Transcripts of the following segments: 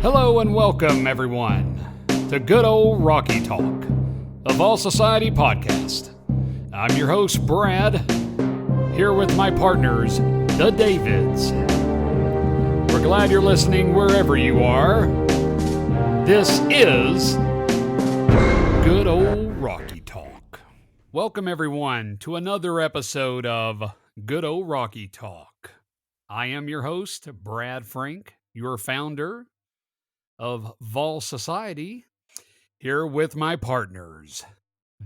Hello and welcome, everyone, to Good Old Rocky Talk, the Vols Society podcast. I'm your host, Brad, here with my partners, the Davids. We're glad you're listening wherever you are. This is Good Old Rocky Talk. Welcome, everyone, to another episode of Good Old Rocky Talk. I am your host, Brad Frank, your founder of Vols Society, here with my partners,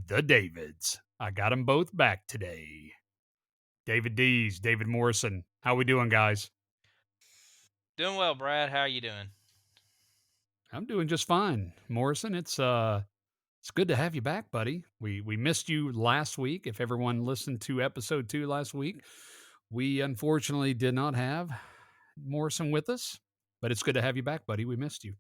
the Davids. I got them both back today. David Dees, David Morrison. How we doing, guys? Doing well, Brad. How are you doing? I'm doing just fine. Morrison, it's good to have you back, buddy. We missed you last week. If everyone listened to episode 2 last week, we unfortunately did not have Morrison with us, but it's good to have you back, buddy. We missed you.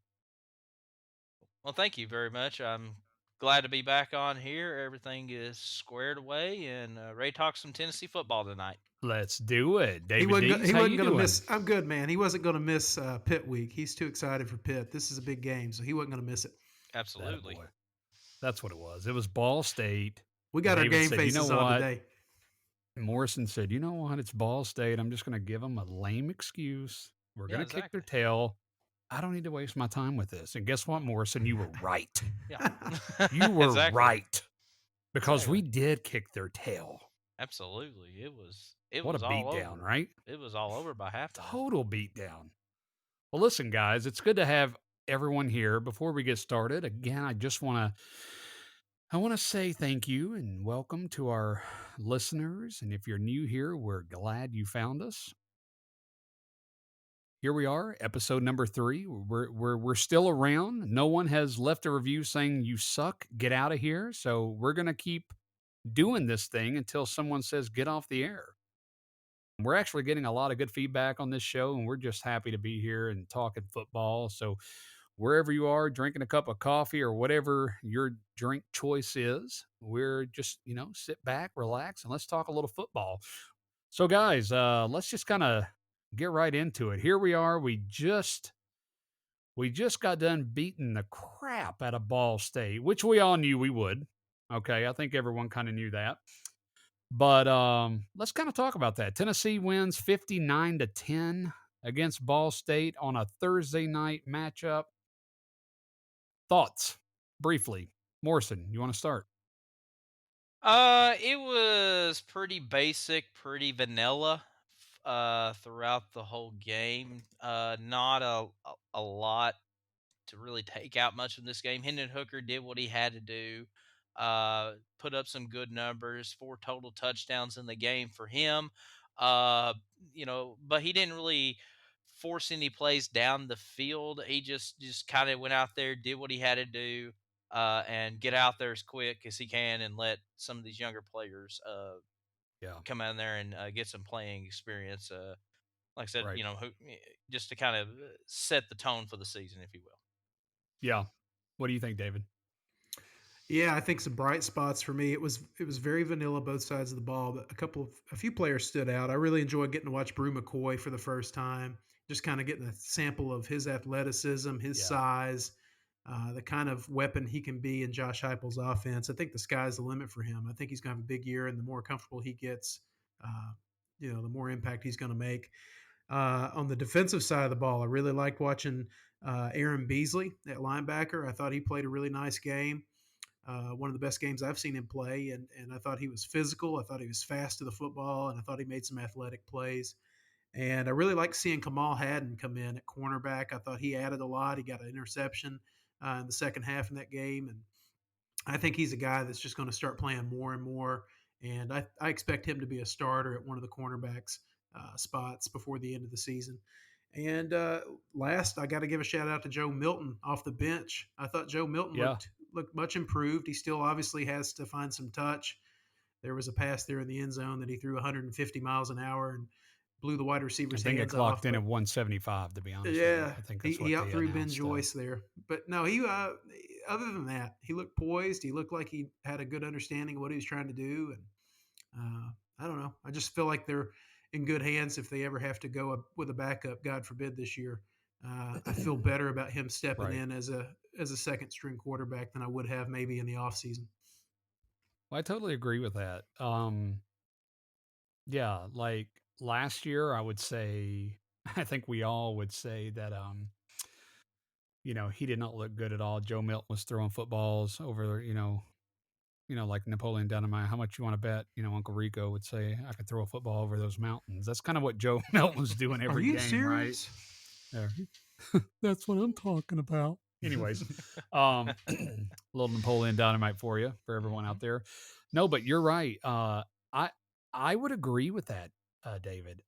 Well, thank you very much. I'm glad to be back on here. Everything is squared away and ready to talk some Tennessee football tonight. Let's do it. He David wasn't. Dees, He how wasn't you going to doing? miss. I'm good, man. He wasn't going to miss Pitt week. He's too excited for Pitt. This is a big game, so he wasn't going to miss it. Absolutely. Boy. That's what it was. It was Ball State. We got our David game said, you know faces on what? today. Morrison said, you know what? It's Ball State. I'm just going to give them a lame excuse. We're going to kick their tail. I don't need to waste my time with this. And guess what, Morrison? You were right. Yeah. You were Exactly. right. Because Exactly. we did kick their tail. Absolutely. It was What a all beatdown, over. right? It was all over by halftime. Total beatdown. Well, listen, guys, it's good to have everyone here. Before we get started, again, I want to say thank you and welcome to our listeners. And if you're new here, we're glad you found us. Here we are, episode number 3. We're still around. No one has left a review saying you suck, get out of here. So we're gonna keep doing this thing until someone says get off the air. We're actually getting a lot of good feedback on this show, and we're just happy to be here and talking football. So wherever you are, drinking a cup of coffee or whatever your drink choice is, we're just, sit back, relax, and let's talk a little football. So, guys, let's just kind of get right into it. Here we are. We just got done beating the crap out of Ball State, which we all knew we would. Okay, I think everyone kind of knew that. But let's kind of talk about that. Tennessee wins 59-10 against Ball State on a Thursday night matchup. Thoughts, briefly. Morrison, you want to start? It was pretty basic, pretty vanilla throughout the whole game. Not a lot to really take out much from this game. Hendon Hooker did what he had to do. Put up some good numbers, 4 total touchdowns in the game for him. Uh, but he didn't really force any plays down the field. He just kind of went out there, did what he had to do, and get out there as quick as he can, and let some of these younger players come out there and get some playing experience. Like I said, Right. just to kind of set the tone for the season, if you will. Yeah. What do you think, David? Yeah, I think some bright spots for me. It was very vanilla both sides of the ball, but a few players stood out. I really enjoyed getting to watch Brew McCoy for the first time. Just kind of getting a sample of his athleticism, his size, the kind of weapon he can be in Josh Heupel's offense. I think the sky's the limit for him. I think he's going to have a big year, and the more comfortable he gets, the more impact he's going to make. On the defensive side of the ball, I really liked watching Aaron Beasley at linebacker. I thought he played a really nice game. One of the best games I've seen him play, and I thought he was physical. I thought he was fast to the football, and I thought he made some athletic plays. And I really like seeing Kamal Hadden come in at cornerback. I thought he added a lot. He got an interception in the second half in that game, and I think he's a guy that's just going to start playing more and more. And I expect him to be a starter at one of the cornerbacks spots before the end of the season. And last, I got to give a shout out to Joe Milton off the bench. I thought Joe Milton looked much improved. He still obviously has to find some touch. There was a pass there in the end zone that he threw 150 miles an hour and blew the wide receiver's hands off. I think it clocked in at 175, to be honest. Yeah, I think that's he outthrew Ben Joyce there. But no, he other than that, he looked poised. He looked like he had a good understanding of what he was trying to do. And I don't know. I just feel like they're in good hands if they ever have to go up with a backup, God forbid, this year. I feel better about him stepping Right. in as a second string quarterback than I would have maybe in the offseason. Well, I totally agree with that. Yeah, like last year, I would say, I think we all would say that, he did not look good at all. Joe Milton was throwing footballs over, like Napoleon Dynamite. How much you want to bet? Uncle Rico would say, I could throw a football over those mountains. That's kind of what Joe Milton was doing Are every you game, right? serious? Yeah. That's what I'm talking about. Anyways, um, little Napoleon Dynamite for you, for everyone Hmm. out there. No, but you're right. I I would agree with that, David.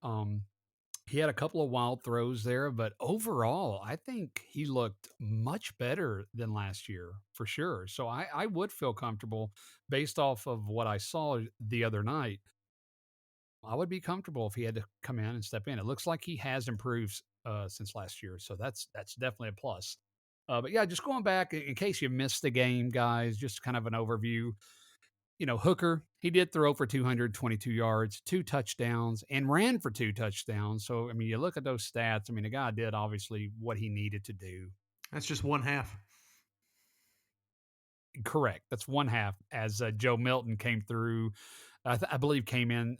He had a couple of wild throws there, but overall, I think he looked much better than last year for sure. So I would feel comfortable based off of what I saw the other night. I would be comfortable if he had to come in and step in. It looks like he has improved since last year, so that's definitely a plus. But yeah, just going back in case you missed the game, guys, just kind of an overview. Hooker, he did throw for 222 yards, two touchdowns, and ran for two touchdowns. So, I mean, you look at those stats. I mean, the guy did obviously what he needed to do. That's just one half. Correct. That's one half as Joe Milton came through. I believe came in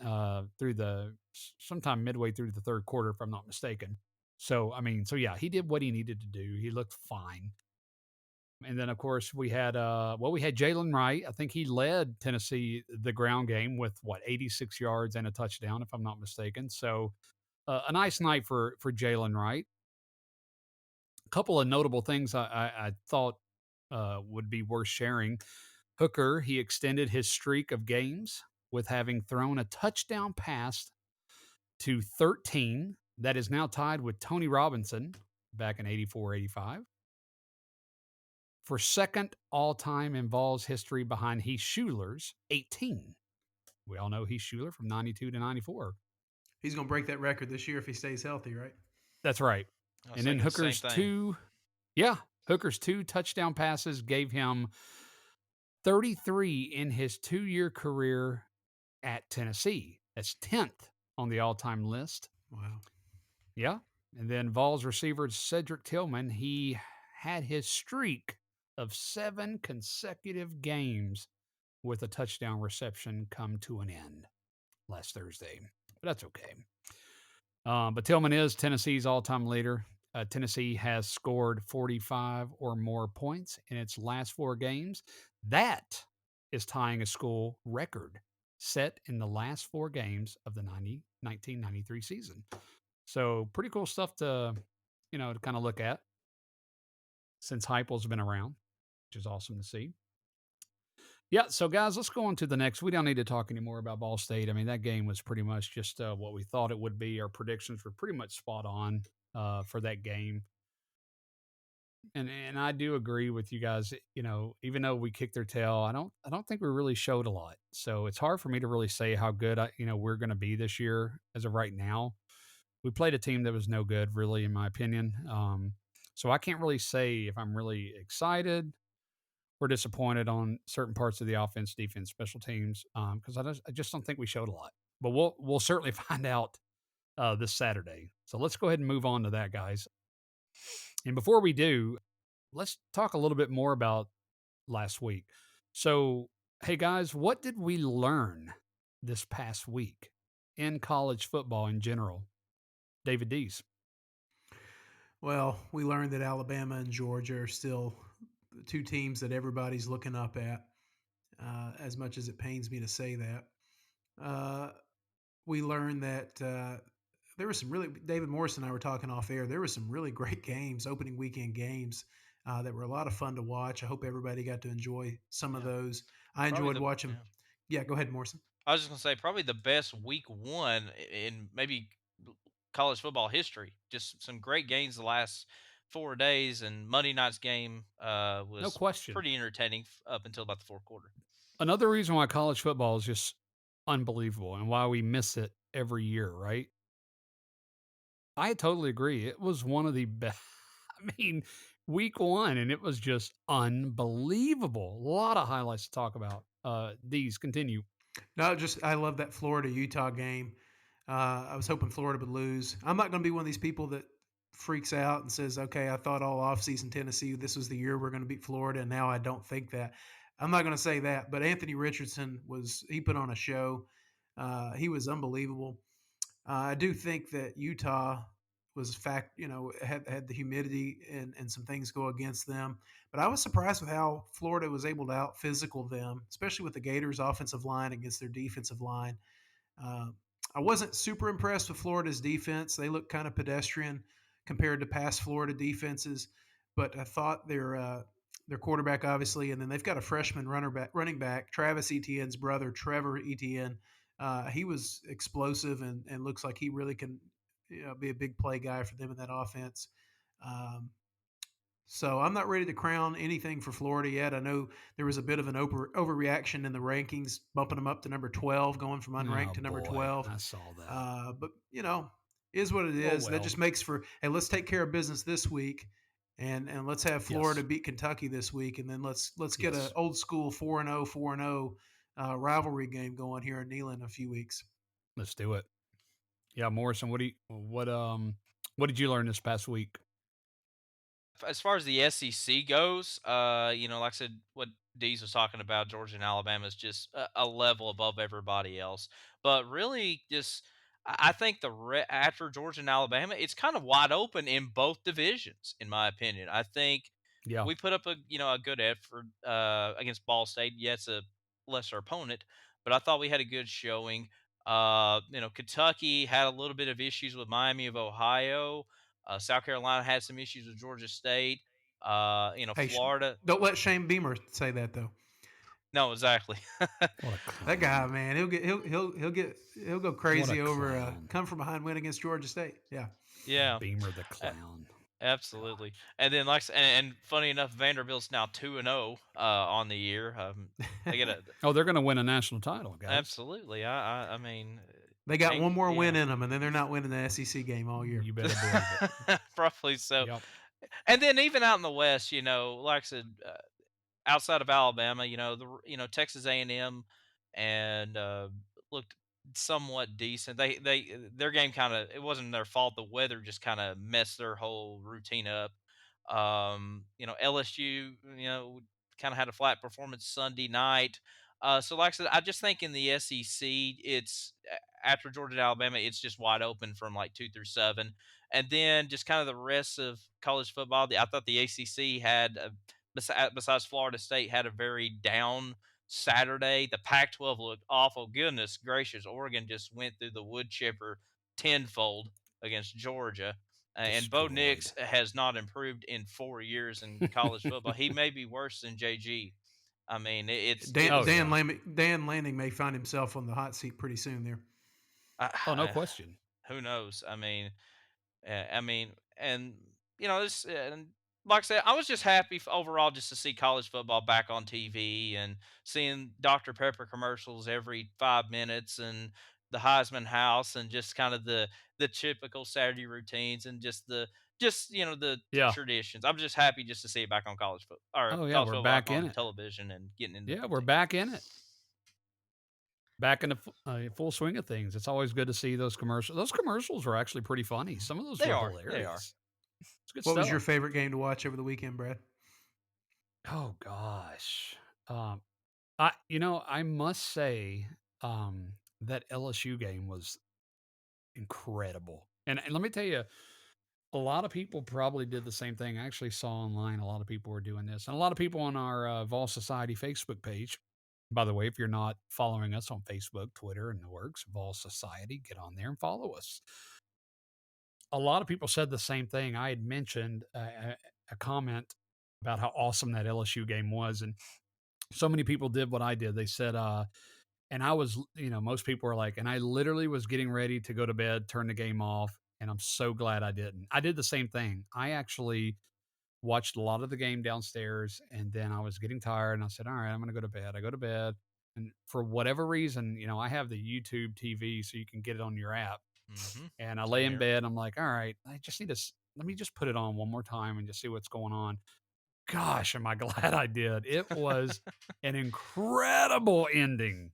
through the sometime midway through the third quarter, if I'm not mistaken. So, I mean, so yeah, he did what he needed to do. He looked fine. And then, of course, we had Jalen Wright. I think he led Tennessee the ground game with 86 yards and a touchdown, if I'm not mistaken. So a nice night for Jalen Wright. A couple of notable things I thought would be worth sharing. Hooker, he extended his streak of games with having thrown a touchdown pass to 13. That is now tied with Tony Robinson back in 84-85 for second all time in Vols history behind Heath Schuler's 18. We all know Heath Schuler from 92 to 94. He's going to break that record this year if he stays healthy, right? That's right. I was And then thinking the same thing. Hooker's two touchdown passes gave him 33 in his 2-year career at Tennessee. That's 10th on the all time list. Wow. Yeah. And then Vols receiver Cedric Tillman, he had his streak of 7 consecutive games with a touchdown reception come to an end last Thursday. But that's okay. But Tillman is Tennessee's all time leader. Tennessee has scored 45 or more points in its last 4 games. That is tying a school record set in the last 4 games of the 1993 season. So pretty cool stuff to kind of look at since Heupel's been around, which is awesome to see. Yeah, so guys, let's go on to the next. We don't need to talk anymore about Ball State. I mean, that game was pretty much just what we thought it would be. Our predictions were pretty much spot on for that game. And I do agree with you guys. Even though we kicked their tail, I don't think we really showed a lot. So it's hard for me to really say how good we're going to be this year as of right now. We played a team that was no good, really, in my opinion. So I can't really say if I'm really excited or disappointed on certain parts of the offense, defense, special teams, because I just don't think we showed a lot. But we'll certainly find out this Saturday. So let's go ahead and move on to that, guys. And before we do, let's talk a little bit more about last week. So, hey guys, what did we learn this past week in college football in general? David Dees. Well, we learned that Alabama and Georgia are still the two teams that everybody's looking up at, as much as it pains me to say that. Uh, we learned that there was some really, David Morris and I were talking off air, there were some really great games, opening weekend games. That were a lot of fun to watch. I hope everybody got to enjoy some of Yeah, those. I probably enjoyed the watching. yeah. Yeah, go ahead, Morrison. I was just gonna say probably the best week one in maybe college football history. Just some great games the last 4 days, and Monday night's game No was question. pretty entertaining up until about the fourth quarter. Another reason why college football is just unbelievable and why we miss it every year, right? I totally agree. It was one of the best. I mean, week one, and it was just unbelievable. A lot of highlights to talk about. These continue. No, just I love that Florida Utah game. I was hoping Florida would lose. I'm not going to be one of these people that freaks out and says, "Okay, I thought all offseason Tennessee this was the year we're going to beat Florida, and now I don't think that." I'm not going to say that, but Anthony Richardson he put on a show. He was unbelievable. I do think that Utah was had the humidity and some things go against them. But I was surprised with how Florida was able to out physical them, especially with the Gators' offensive line against their defensive line. Uh, I wasn't super impressed with Florida's defense. They look kind of pedestrian compared to past Florida defenses, but I thought their quarterback obviously, and then they've got a freshman running back, Travis Etienne's brother, Trevor Etienne. He was explosive and looks like he really can be a big play guy for them in that offense. Um, so I'm not ready to crown anything for Florida yet. I know there was a bit of an overreaction in the rankings, bumping them up to number 12, going from unranked Oh to number boy, 12. I saw that. But is what it Oh is. That well. just makes for hey, let's take care of business this week, and let's have Florida Yes. beat Kentucky this week, and then let's get an Yes. old school 4-0 4-0 rivalry game going here in Neyland in a few weeks. Let's do it. Yeah, Morrison, what did you learn this past week? As far as the SEC goes, like I said, what Dees was talking about, Georgia and Alabama is just a level above everybody else. But really, just I think after Georgia and Alabama, it's kind of wide open in both divisions, in my opinion. I think Yeah. we put up a good effort against Ball State. Yeah, it's a lesser opponent, but I thought we had a good showing. Kentucky had a little bit of issues with Miami of Ohio. South Carolina had some issues with Georgia State. Hey, Florida. don't let Shane Beamer say that though. No, exactly. What a That guy, clown. man, he'll go What a crazy over clown. come from behind win against Georgia State. Yeah. Yeah, Beamer the a- clown. absolutely. Gosh. And then, and funny enough, Vanderbilt's now 2-0 on the year. They get a Oh, they're going to win a national title, guys. absolutely. I mean, They got one more yeah, win in them, and then they're not winning the SEC game all year. You better believe it. probably so. Yep. And then even out in the West, like I said, outside of Alabama, Texas A&M and looked somewhat decent. Their game kind of it wasn't their fault. The weather just kind of messed their whole routine up. LSU, kind of had a flat performance Sunday night. So like I said, I just think in the SEC, it's after Georgia and Alabama, it's just wide open from like 2 through 7, and then just kind of the rest of college football. I thought the ACC had besides Florida State, had a very down Saturday. The Pac-12 looked awful. Goodness gracious, Oregon just went through the wood chipper tenfold against Georgia. And Bo Destroyed. Nix has not improved in 4 years in college football. He may be worse than JG. I mean, it Oh, was. yeah. Dan Lanning may find himself on the hot seat pretty soon there. Oh, no question. Who knows? And this, and like I said, I was just happy overall just to see college football back on TV and seeing Dr. Pepper commercials every 5 minutes and the Heisman House and just kind of the typical Saturday routines and the Yeah. traditions. I'm just happy just to see it back on Oh, yeah. college We're football back back in on it. television and getting into Yeah, the we're teams. back in it. Back in the full swing of things. It's always good to see those commercials. Those commercials were actually pretty funny. Some of those They were are. They are. hilarious. It's good What was your stuff. favorite game to watch over the weekend, Brad? Oh gosh. Um, I must say, that LSU game was incredible. And let me tell you, a lot of people probably did the same thing. I actually saw online a lot of people were doing this, and a lot of people on our Vol Society Facebook page. By the way, if you're not following us on Facebook, Twitter, and the works, Vol Society, get on there and follow us. A lot of people said the same thing. I had mentioned a comment about how awesome that LSU game was, and so many people did what I did. They said, and I was, most people were like, and I literally was getting ready to go to bed, turn the game off, and I'm so glad I didn't. I did the same thing. I actually watched a lot of the game downstairs, and then I was getting tired, and I said, all right, I'm going to go to bed. I go to bed, and for whatever reason, I have the YouTube TV, so you can get it on your app. Mm-hmm. And I lay Same in here. bed. I'm like, all right, I just need to, let me just put it on one more time and just see what's going on. Gosh, am I glad I did. It was an incredible ending.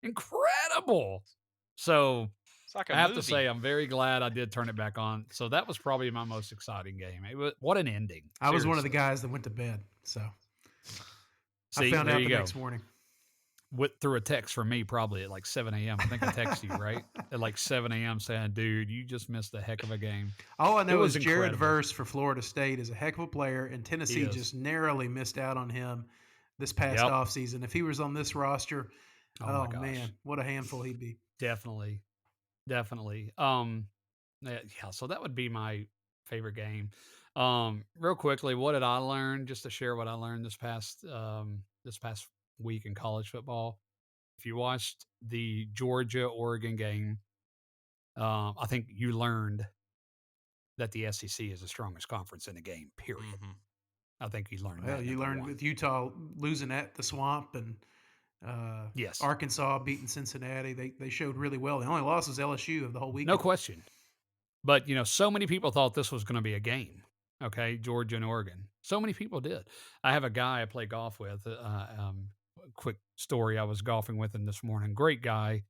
Incredible. So It's like a I have to movie. say, I'm very glad I did turn it back on. So that was probably my most exciting game. What an ending. I was one of the Seriously. guys that went to bed, so I See, found there out you the go. next morning. Through a text from me probably at like 7 a.m. I think I texted you, right? At like 7 a.m. saying, dude, you just missed a heck of a game. All I It know was is Jared incredible. Verse for Florida State is a heck of a player, and He Tennessee is. just narrowly missed out on him this past Yep. offseason. If he was on this roster, Oh my oh gosh. man, what a handful he'd be. Definitely. Definitely. Yeah, so that would be my favorite game. Real quickly, what did I learn? Just to share what I learned this past week in college football. If you watched the Georgia Oregon game, I think you learned that the SEC is the strongest conference in the game. Period. Mm-hmm. I think you learned Well, that you number learned one. with Utah losing at the Swamp and Yes, Arkansas beating Cincinnati. They showed really well. The only loss was LSU of the whole no weekend. question. But so many people thought this was going to be a game. Okay, Georgia and Oregon. So many people did. I have a guy I play golf with. Quick story: I was golfing with him this morning. Great guy,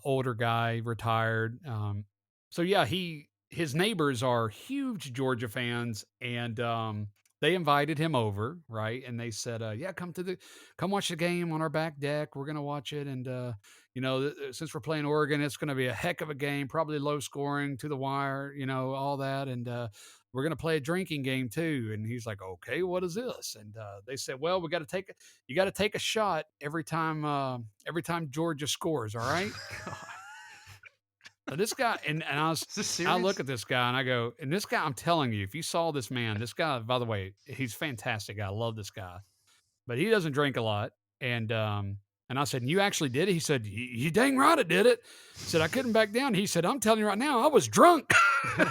older guy, retired. So yeah, his neighbors are huge Georgia fans, and they invited him over, right? And they said, "Yeah, come watch the game on our back deck. We're gonna watch it, and since we're playing Oregon, it's gonna be a heck of a game, probably low scoring to the wire, all that, and we're gonna play a drinking game too." And he's like, "Okay, what is this?" And they said, "Well, you got to take a shot every time Georgia scores. All right." God, So this guy, and is this I serious? look at this guy and I go, and this guy, I'm telling you, if you saw this man, this guy, by the way, he's fantastic. I love this guy, but he doesn't drink a lot. And I said, and you actually did it? He said, you dang right I did it. He said, I couldn't back down. He said, I'm telling you right now, I was drunk. I'd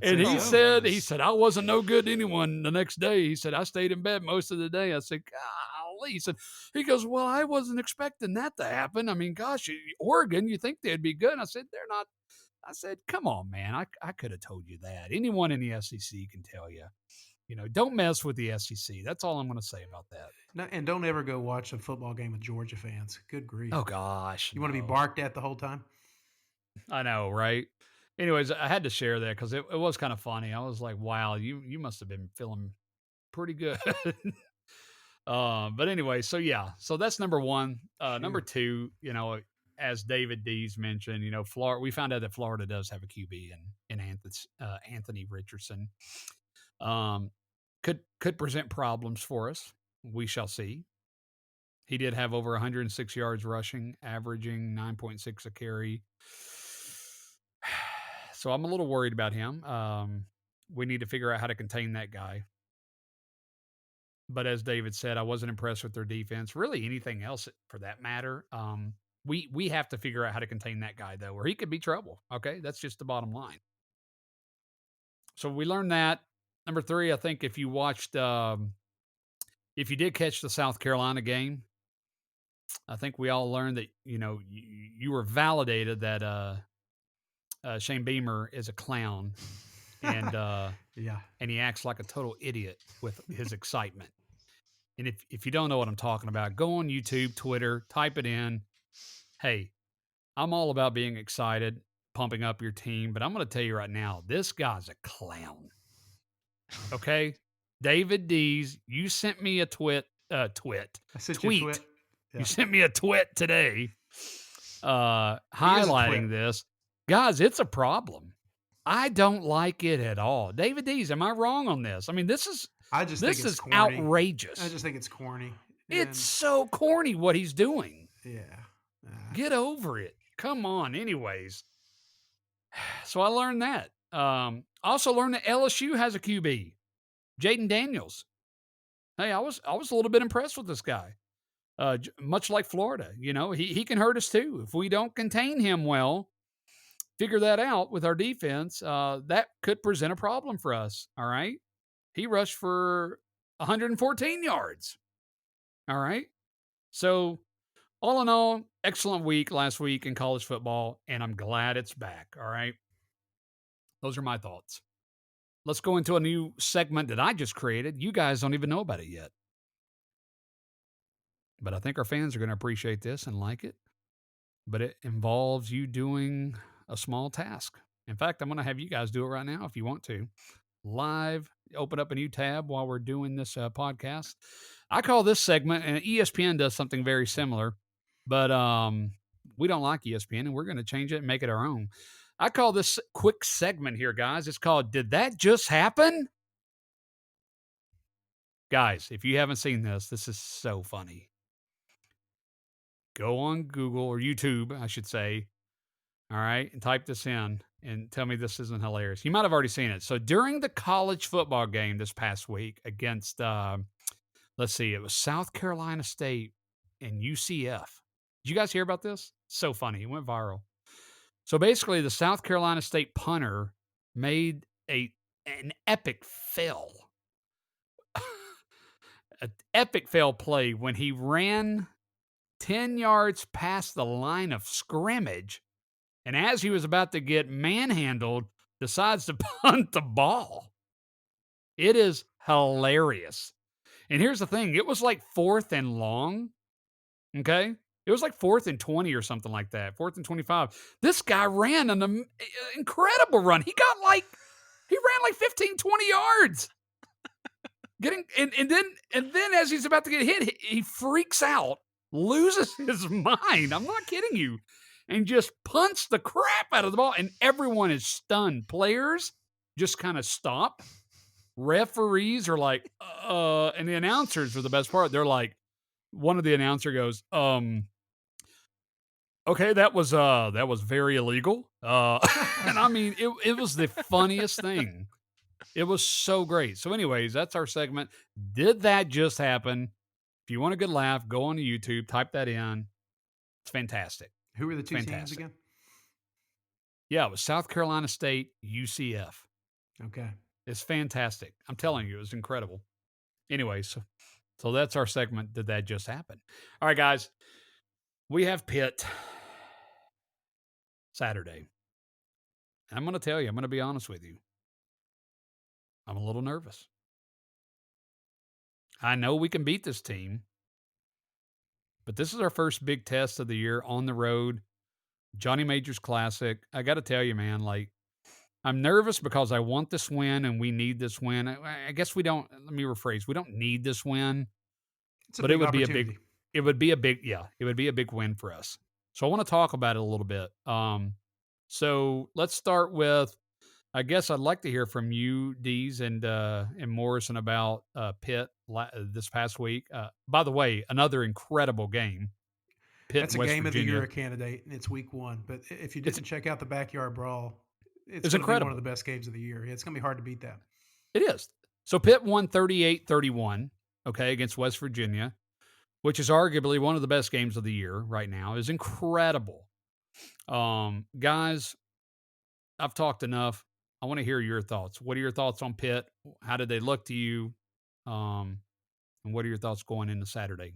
And say he so. said, I wasn't no good to anyone the next day. He said, I stayed in bed most of the day. I said, golly. He goes, well, I wasn't expecting that to happen. I mean, gosh, Oregon, you think they'd be good. I said, they're not. I said, come on, man. I could have told you that. Anyone in the SEC can tell you, don't mess with the SEC. That's all I'm going to say about that. No, and don't ever go watch a football game with Georgia fans. Good grief. Oh, gosh. You want to be No. barked at the whole time? I know, right? Anyways, I had to share that because it was kind of funny. I was like, wow, you must have been feeling pretty good. But anyway, so yeah, so that's number one. Number Shoot. two, as David Dees mentioned, Florida. We found out that Florida does have a QB in Anthony Richardson. Could present problems for us. We shall see. He did have over 106 yards rushing, averaging 9.6 a carry. So I'm a little worried about him. We need to figure out how to contain that guy. But as David said, I wasn't impressed with their defense. Really, anything else for that matter. We have to figure out how to contain that guy though, or he could be trouble. Okay, that's just the bottom line. So we learned that. Number three, I think if you if you did catch the South Carolina game, I think we all learned that you were validated that Shane Beamer is a clown, and Yeah. and he acts like a total idiot with his excitement. And if you don't know what I'm talking about, go on YouTube, Twitter, type it in. Hey, I'm all about being excited, pumping up your team, but I'm going to tell you right now, this guy's a clown. Okay, David Dees, you sent me a tweet. I sent you a tweet. You Yeah. sent me a tweet today, He is a highlighting twit. this. Guys, it's a problem. I don't like it at all. David Dees, am I wrong on this? I mean, this is I just think this it's is corny. outrageous. I just think it's corny. It's so corny what he's doing. Yeah. Get over it. Come on. Anyways, so I learned that. Also learned that LSU has a QB, Jaden Daniels. Hey, I was a little bit impressed with this guy. Much like Florida, he can hurt us too if we don't contain him well. Figure that out with our defense. That could present a problem for us. All right, he rushed for 114 yards. All right, so all in all, excellent week last week in college football, and I'm glad it's back. All right. Those are my thoughts. Let's go into a new segment that I just created. You guys don't even know about it yet. But I think our fans are going to appreciate this and like it. but it involves you doing a small task. In fact, I'm going to have you guys do it right now if you want to. Live, open up a new tab while we're doing this podcast. I call this segment, and ESPN does something very similar, but we don't like ESPN, and we're going to change it and make it our own. I call this quick segment here, guys. It's called Did That Just Happen? Guys, if you haven't seen this is so funny. Go on Google or YouTube, I should say. All right. And type this in and tell me this isn't hilarious. You might have already seen it. So during the college football game this past week against, let's see, it was South Carolina State and UCF. Did you guys hear about this? So funny. It went viral. So basically, the South Carolina State punter made an epic fail. An epic fail play when he ran 10 yards past the line of scrimmage. And as he was about to get manhandled, decides to punt the ball. It is hilarious. And here's the thing, it was like 4th and long. Okay? It was like 4th and 20 or something like that. 4th and 25. This guy ran an incredible run. He ran like 15, 20 yards. And then as he's about to get hit, he freaks out, loses his mind. I'm not kidding you. And just punts the crap out of the ball. And everyone is stunned. Players just kind of stop. Referees are like, and the announcers are the best part. They're like, one of the announcer goes, okay, that was very illegal. And I mean, it was the funniest thing. It was so great. So, anyways, that's our segment. Did that just happen? If you want a good laugh, go on to YouTube, type that in. It's fantastic. Who were the two teams again? Yeah, it was South Carolina State, UCF. Okay. It's fantastic. I'm telling you, it was incredible. Anyways, so that's our segment. Did that just happen? All right, guys. We have Pitt Saturday. And I'm going to tell you, I'm going to be honest with you. I'm a little nervous. I know we can beat this team, but this is our first big test of the year on the road. Johnny Majors Classic. I got to tell you, man, like, I'm nervous because I want this win and we need this win. I guess we don't, let me rephrase, we don't need this win, but it would be a big, it would be a big win for us. So I want to talk about it a little bit. So let's start with, I guess I'd like to hear from you, Dees, and Morrison about Pitt this past week. By the way, another incredible game. Pitt That's and a West game Virginia. of the year candidate, and it's week 1. But if you didn't check out the Backyard Brawl, it's going to be incredible. one of the best games of the year. It's going to be hard to beat that. It is. So Pitt won 38-31, okay, against West Virginia, which is arguably one of the best games of the year right now. It is incredible. Guys, I've talked enough. I want to hear your thoughts. What are your thoughts on Pitt? How did they look to you? And what are your thoughts going into Saturday?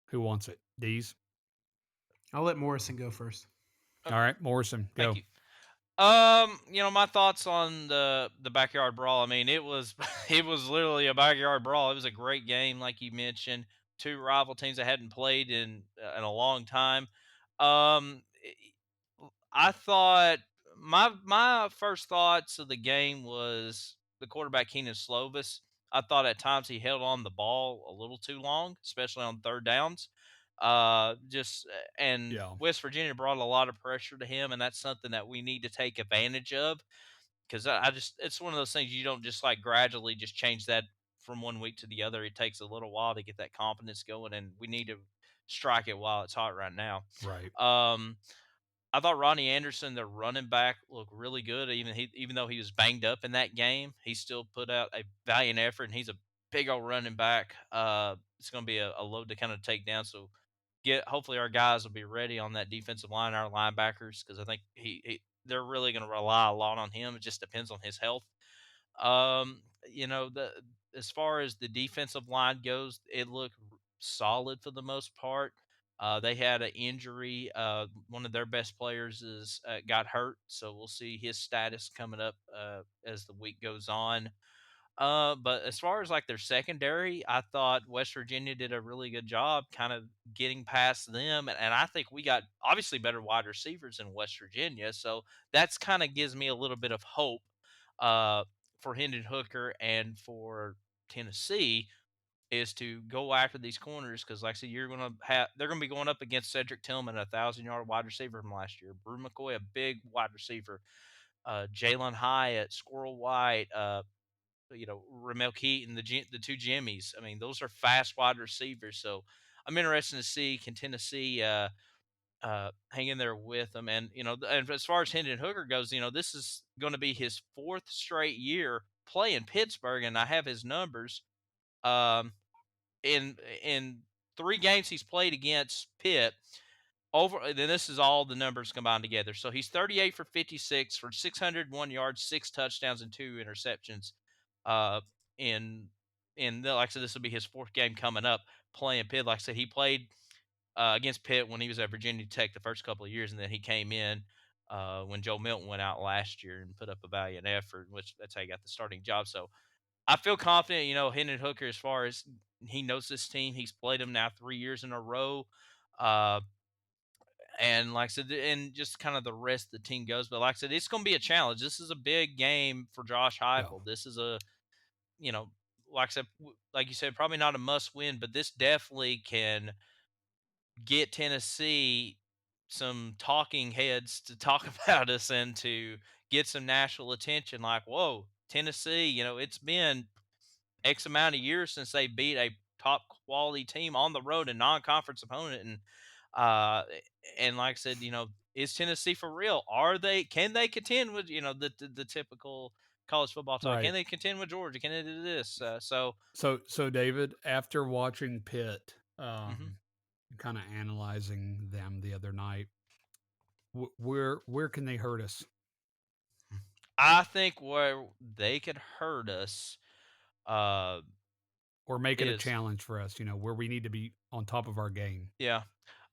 Who wants it? Dees? I'll let Morrison go first. All right, Morrison, go. Thank you. My thoughts on the backyard brawl. I mean, it was it was literally a backyard brawl. It was a great game, like you mentioned. Two rival teams that hadn't played in a long time. I thought my first thoughts of the game was the quarterback Keenan Slovis. I thought at times he held on the ball a little too long, especially on third downs. West Virginia brought a lot of pressure to him, and that's something that we need to take advantage of because I just it's one of those things you don't just like gradually just change that from one week to the other. It takes a little while to get that confidence going, and we need to strike it while it's hot right now. Right. I thought Ronnie Anderson, the running back, looked really good. Even though he was banged up in that game, he still put out a valiant effort, and he's a big old running back. It's going to be a load to kind of take down. So hopefully our guys will be ready on that defensive line, our linebackers, because I think they're really going to rely a lot on him. It just depends on his health. As far as the defensive line goes, it looked solid for the most part. They had an injury. One of their best players got hurt, so we'll see his status coming up as the week goes on. But as far as like their secondary, I thought West Virginia did a really good job kind of getting past them. And I think we got obviously better wide receivers in West Virginia. So that's kind of gives me a little bit of hope uh, for Hendon Hooker and for Tennessee is to go after these corners because, like I said, they're gonna be going up against Cedric Tillman, 1,000-yard wide receiver from last year. Brew McCoy, a big wide receiver. Jalen Hyatt, Squirrel White, Ramel Keaton, the two Jimmies. I mean, those are fast wide receivers. So I'm interested to see can Tennessee hang in there with them. And and as far as Hendon Hooker goes, this is going to be his fourth straight year playing Pittsburgh, and I have his numbers. Um, in 3 games he's played against Pitt, then this is all the numbers combined together. So he's 38 for 56 for 601 yards, 6 touchdowns, and 2 interceptions. Uh, in like I said, this will be his fourth game coming up playing Pitt. Like I said, he played against Pitt when he was at Virginia Tech the first couple of years, and then he came in when Joe Milton went out last year and put up a valiant effort, which that's how he got the starting job. So I feel confident, Hendon Hooker, as far as he knows this team. He's played them now 3 years in a row. Uh, and like I said, and just kind of the rest of the team goes. But like I said, it's going to be a challenge. This is a big game for Josh Yeah. Heupel. This is you know, like I said, like you said, probably not a must win, but this definitely can get Tennessee some talking heads to talk about us and to get some national attention. Like, whoa, Tennessee, it's been X amount of years since they beat a top quality team on the road, a non-conference opponent, uh, and like I said, is Tennessee for real? Are they? Can they contend with the typical college football talk? Can Right. they contend with Georgia? Can they do this? So David, after watching Pitt, Mhm. kind of analyzing them the other night, where can they hurt us I think where they could hurt us uh, or make it a is challenge for us? Where we need to be on top of our game. yeah.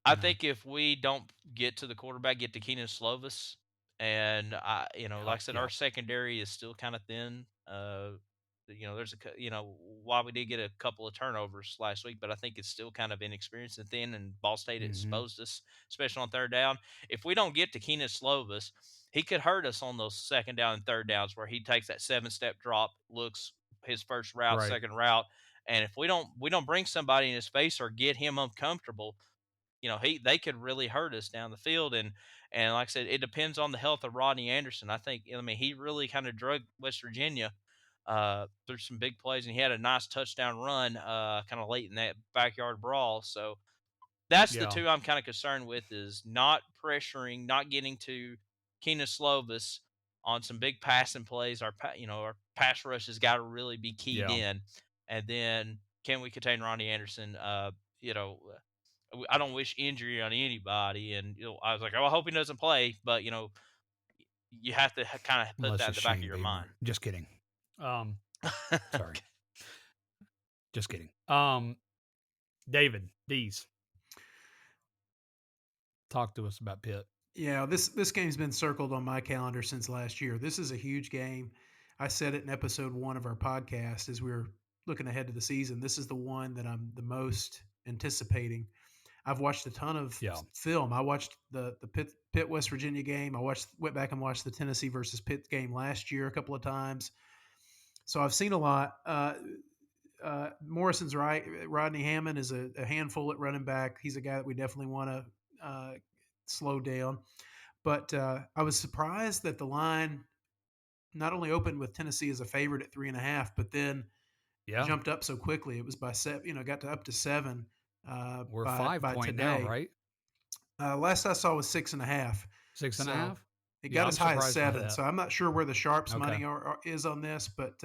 You I know. think if we don't get to the quarterback, get to Keenan Slovis, and like I said, Yeah. our secondary is still kind of thin. There's while we did get a couple of turnovers last week, but I think it's still kind of inexperienced and thin. And Ball State Hmm. exposed us, especially on third down. If we don't get to Keenan Slovis, he could hurt us on those second down and third downs where he takes that 7-step drop, looks his first route, Right. second route, and if we don't bring somebody in his face or get him uncomfortable, they could really hurt us down the field. And like I said, it depends on the health of Rodney Anderson. I mean he really kind of drug West Virginia through some big plays, and he had a nice touchdown run kind of late in that backyard brawl. So that's the Yeah. two I'm kind of concerned with is not pressuring, not getting to Keenan Slovis on some big passing plays. Our pass rush has got to really be keyed Yeah. in, and then can we contain Ronnie Anderson? You know, I don't wish injury on anybody, and I was like, oh, I hope he doesn't play, but you have to kind of put Unless that in it's the back of Shane your Beamer. mind. Just kidding. Sorry. Okay. Just kidding. David, Dees, talk to us about Pitt. Yeah, this game's been circled on my calendar since last year. This is a huge game. I said it in episode 1 of our podcast as we were looking ahead to the season. This is the one that I'm the most anticipating. I've watched a ton of Yeah. film. I watched the Pitt West Virginia game. Went back and watched the Tennessee versus Pitt game last year a couple of times. So I've seen a lot. Morrison's right. Rodney Hammond is a handful at running back. He's a guy that we definitely want to slow down. But I was surprised that the line not only opened with Tennessee as a favorite at 3.5, but then Yeah. jumped up so quickly. It was by seven, got to up to 7 We're by 5 point now, today. right? Last I saw was 6.5. Six and a So half. it Yeah, got I'm as high as surprised by 7. that. So I'm not sure where the sharps Okay. money is on this, but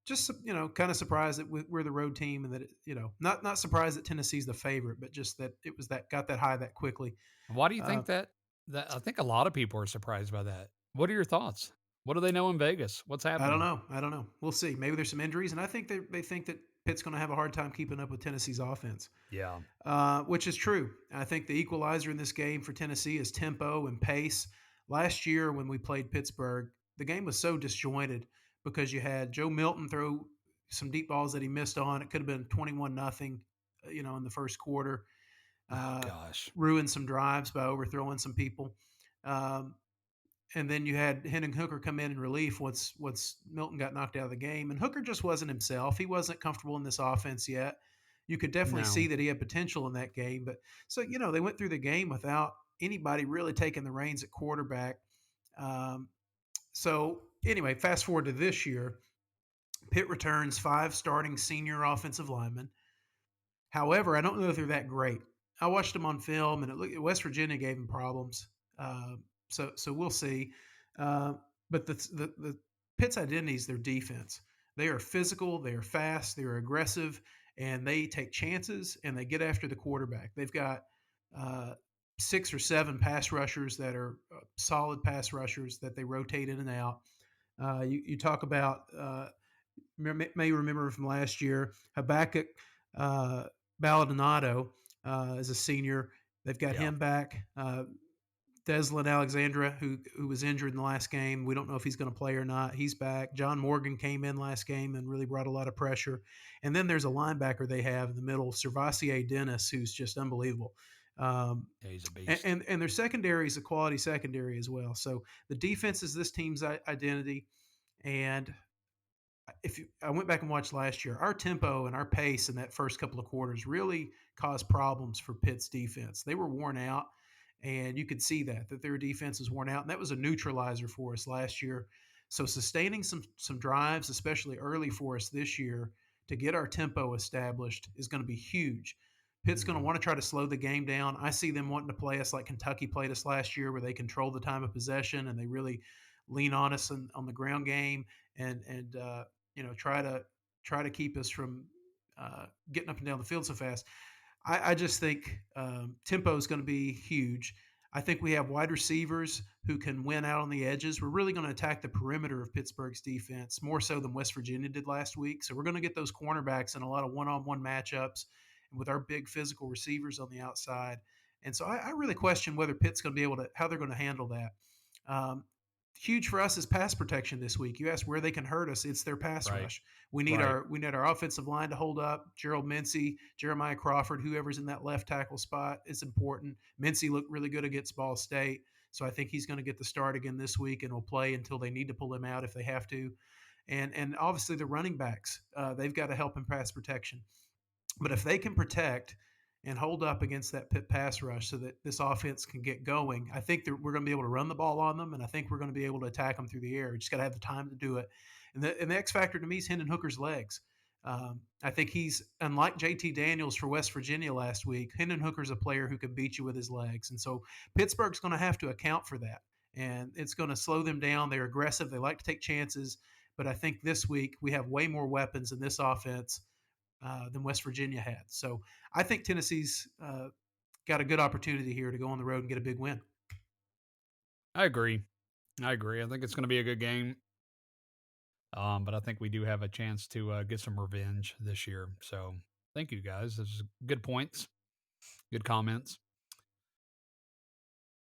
just kind of surprised that we're the road team, and that not surprised that Tennessee's the favorite, but just that it was that got that high that quickly. Why do you Uh, think that I think a lot of people are surprised by that. What are your thoughts? What do they know in Vegas? What's I don't happening? know. I don't know. We'll see. Maybe there's some injuries, and I think they think that Pitt's going to have a hard time keeping up with Tennessee's offense, Yeah. which is true. I think the equalizer in this game for Tennessee is tempo and pace. Last year when we played Pittsburgh, the game was so disjointed because you had Joe Milton throw some deep balls that he missed on. It could have been 21-0, in the first quarter. Oh Uh, gosh. Ruined some drives by overthrowing some people. Um, and then you had Hendon Hooker come in relief once Milton got knocked out of the game, and Hooker just wasn't himself. He wasn't comfortable in this offense yet. You could definitely see No. that he had potential in that game, but so they went through the game without anybody really taking the reins at quarterback. Um, so anyway, fast forward to this year, Pitt returns 5 starting senior offensive linemen. However, I don't know if they're that great. I watched them on film, and West Virginia gave them problems. So we'll see. Uh, but the Pitt's identity is their defense. They are physical, they are fast, they are aggressive, and they take chances and they get after the quarterback. They've got uh, 6 or 7 pass rushers that are solid pass rushers that they rotate in and out. You talk about may remember from last year. Habakkuk uh, Baldonado is a senior. They've got Yeah. him back. Deslin Alexandra, who was injured in the last game. We don't know if he's going to play or not. He's back. John Morgan came in last game and really brought a lot of pressure. And then there's a linebacker they have in the middle, Servassier Dennis, who's just unbelievable. Um, Yeah, he's a and, beast. and, and their secondary is a quality secondary as well. So the defense is this team's identity. And if I went back and watched last year, our tempo and our pace in that first couple of quarters really caused problems for Pitt's defense. They were worn out, and you could see that their defense was worn out, and that was a neutralizer for us last year. So sustaining some drives, especially early for us this year, to get our tempo established is going to be huge. Pitt's going to Mhm. want to try to slow the game down. I see them wanting to play us like Kentucky played us last year, where they control the time of possession and they really lean on us on the ground game and try to keep us from getting up and down the field so fast. I just think tempo is going to be huge. I think we have wide receivers who can win out on the edges. We're really going to attack the perimeter of Pittsburgh's defense more so than West Virginia did last week. So we're going to get those cornerbacks in a lot of one-on-one matchups, and with our big physical receivers on the outside. And so I really question whether Pitt's going to be able to how they're going to handle that. Um, Huge for us is pass protection this week. You asked where they can hurt us. It's their pass Right. rush. We need Right. our offensive line to hold up. Gerald Mincy, Jeremiah Crawford, whoever's in that left tackle spot is important. Mincy looked really good against Ball State, so I think he's going to get the start again this week and will play until they need to pull him out if they have to. And obviously the running backs, they've got to help in pass protection. But if they can protect and hold up against that Pitt pass rush so that this offense can get going, I think that we're going to be able to run the ball on them, and I think we're going to be able to attack them through the air. You just got to have the time to do it. And the X factor to me is Hendon Hooker's legs. I think he's unlike JT Daniels for West Virginia last week. Hendon Hooker's a player who can beat you with his legs, and so Pittsburgh's going to have to account for that, and it's going to slow them down. They're aggressive. They like to take chances, but I think this week we have way more weapons in this offense than West Virginia had. So I think Tennessee's got a good opportunity here to go on the road and get a big win. I agree. I agree. I think it's going to be a good game. But I think we do have a chance to get some revenge this year. So thank you guys. This is good points, good comments.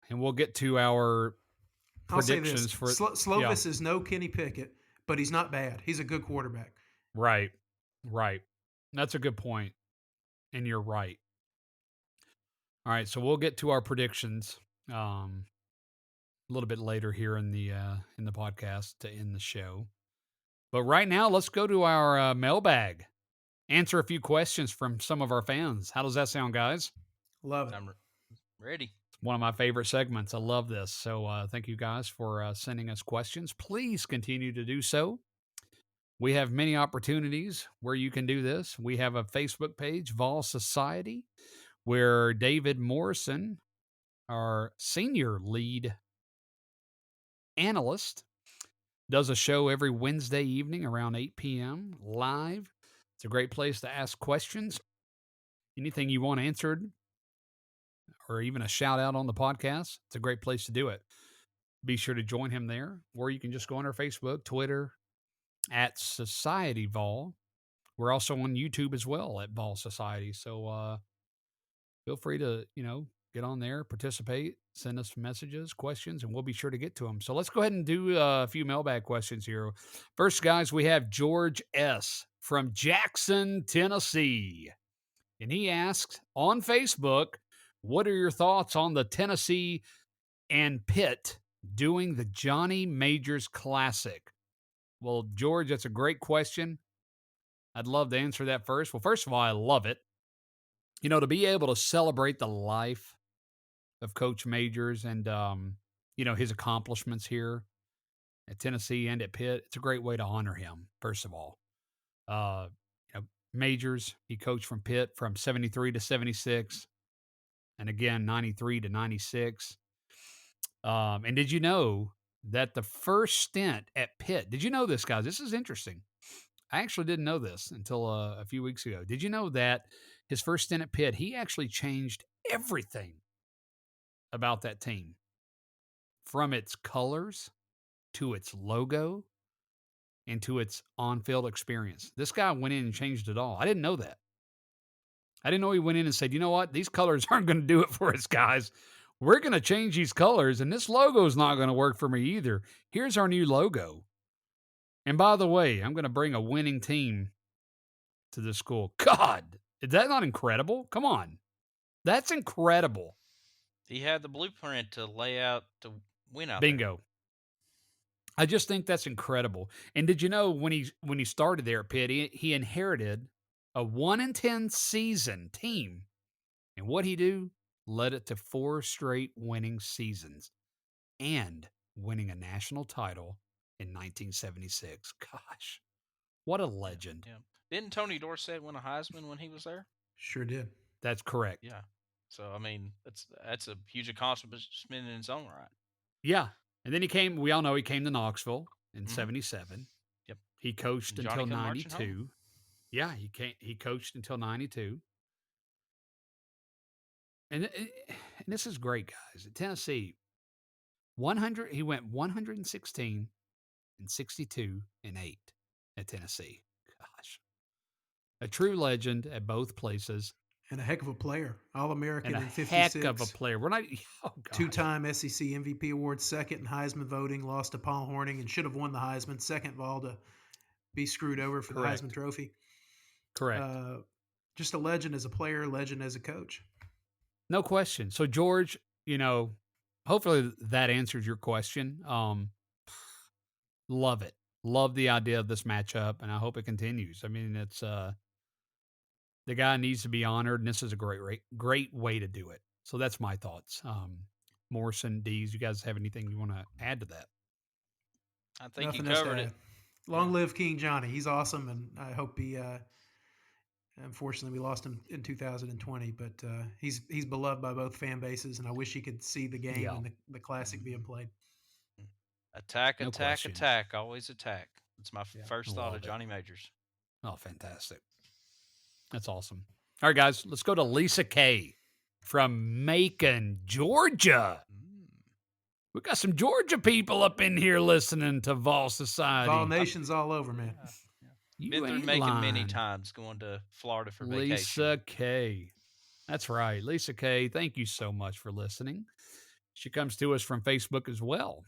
And we'll get to our I'll say this: predictions for, yeah, Slovis is no Kenny Pickett, but he's not bad. He's a good quarterback. right. Right. That's a good point. And you're right. All right. So we'll get to our predictions a little bit later here in the podcast to end the show. But right now, let's go to our mailbag. Answer a few questions from some of our fans. How does that sound, guys? Love it. I'm ready. It's one of my favorite segments. I love this. So thank you guys for sending us questions. Please continue to do so. We have many opportunities where you can do this. We have a Facebook page, Vol Society, where David Morrison, our senior lead analyst, does a show every Wednesday evening around 8 p.m. live. It's a great place to ask questions. Anything you want answered or even a shout out on the podcast, it's a great place to do it. Be sure to join him there, or you can just go on our Facebook, Twitter, at Society Vol. We're also on YouTube as well at Vol Society. So feel free to, Get on there, participate, send us messages, questions, and we'll be sure to get to them. So let's go ahead and do a few mailbag questions here. First, guys, we have George S. from Jackson, Tennessee. And he asks on Facebook, what are your thoughts on the Tennessee and Pitt doing the Johnny Majors Classic? Well, George, that's a great question. I'd love to answer that first. Well, first of all, I love it. To be able to celebrate the life of Coach Majors and, his accomplishments here at Tennessee and at Pitt, it's a great way to honor him, first of all. Uh, Majors, he coached from Pitt from 73 to 76, and again, 93 to 96. And did you know that the first stint at Pitt, did you know this, guys? This is interesting. I actually didn't know this until a few weeks ago. Did you know that his first stint at Pitt, he actually changed everything about that team from its colors to its logo and to its on field experience? This guy went in and changed it all. I didn't know that. I didn't know he went in and said, you know what? These colors aren't going to do it for us, guys. We're going to change these colors, and this logo is not going to work for me either. Here's our new logo. And by the way, I'm going to bring a winning team to the school. God, is that not incredible? Come on. That's incredible. He had the blueprint to lay out to win out there. Bingo. I just think that's incredible. And did you know when he started there at Pitt, he inherited a 1-10 season team. And what he do? Led it to 4 straight winning seasons and winning a national title in 1976. Gosh, what a legend. Yeah. Didn't Tony Dorsett win a Heisman when he was there? Sure did. That's correct. Yeah. So I mean, that's a huge accomplishment in its own right. Yeah. And then we all know he came to Knoxville in 77. Yep. He coached And until Johnny come marching 92. home. Yeah, he coached until 92. And this is great, guys. At Tennessee, he went 116 and 62 and 8 at Tennessee. Gosh. A true legend at both places. And a heck of a player. All-American And in a 56. heck of a player. We're not, oh gosh. Two-time SEC MVP award, second in Heisman voting, lost to Paul Hornung and should have won the Heisman. Second of all to be screwed over for Correct. the Heisman Trophy. Correct. Just a legend as a player, legend as a coach. No question. So George, hopefully that answers your question. Love it. Love the idea of this matchup, and I hope it continues. I mean, it's the guy needs to be honored, and this is a great way to do it. So that's my thoughts. Morrison, Dees, you guys have anything you want to add to that? I think Nothing you else to covered it. add. Long live King Johnny. He's awesome, and I hope he. Unfortunately, we lost him in 2020, but he's beloved by both fan bases, and I wish he could see the game and the classic being played. Attack, No attack, question. attack. Always attack. That's my first thought Love of it. Johnny Majors. Oh, fantastic. That's awesome. All right, guys, let's go to Lisa K from Macon, Georgia. We got some Georgia people up in here listening to Vol Society. Vol Nation's all over, man. You Been through ain't Macon many lying. times going to Florida for Lisa vacation. K. That's right. Lisa K, thank you so much for listening. She comes to us from Facebook as well.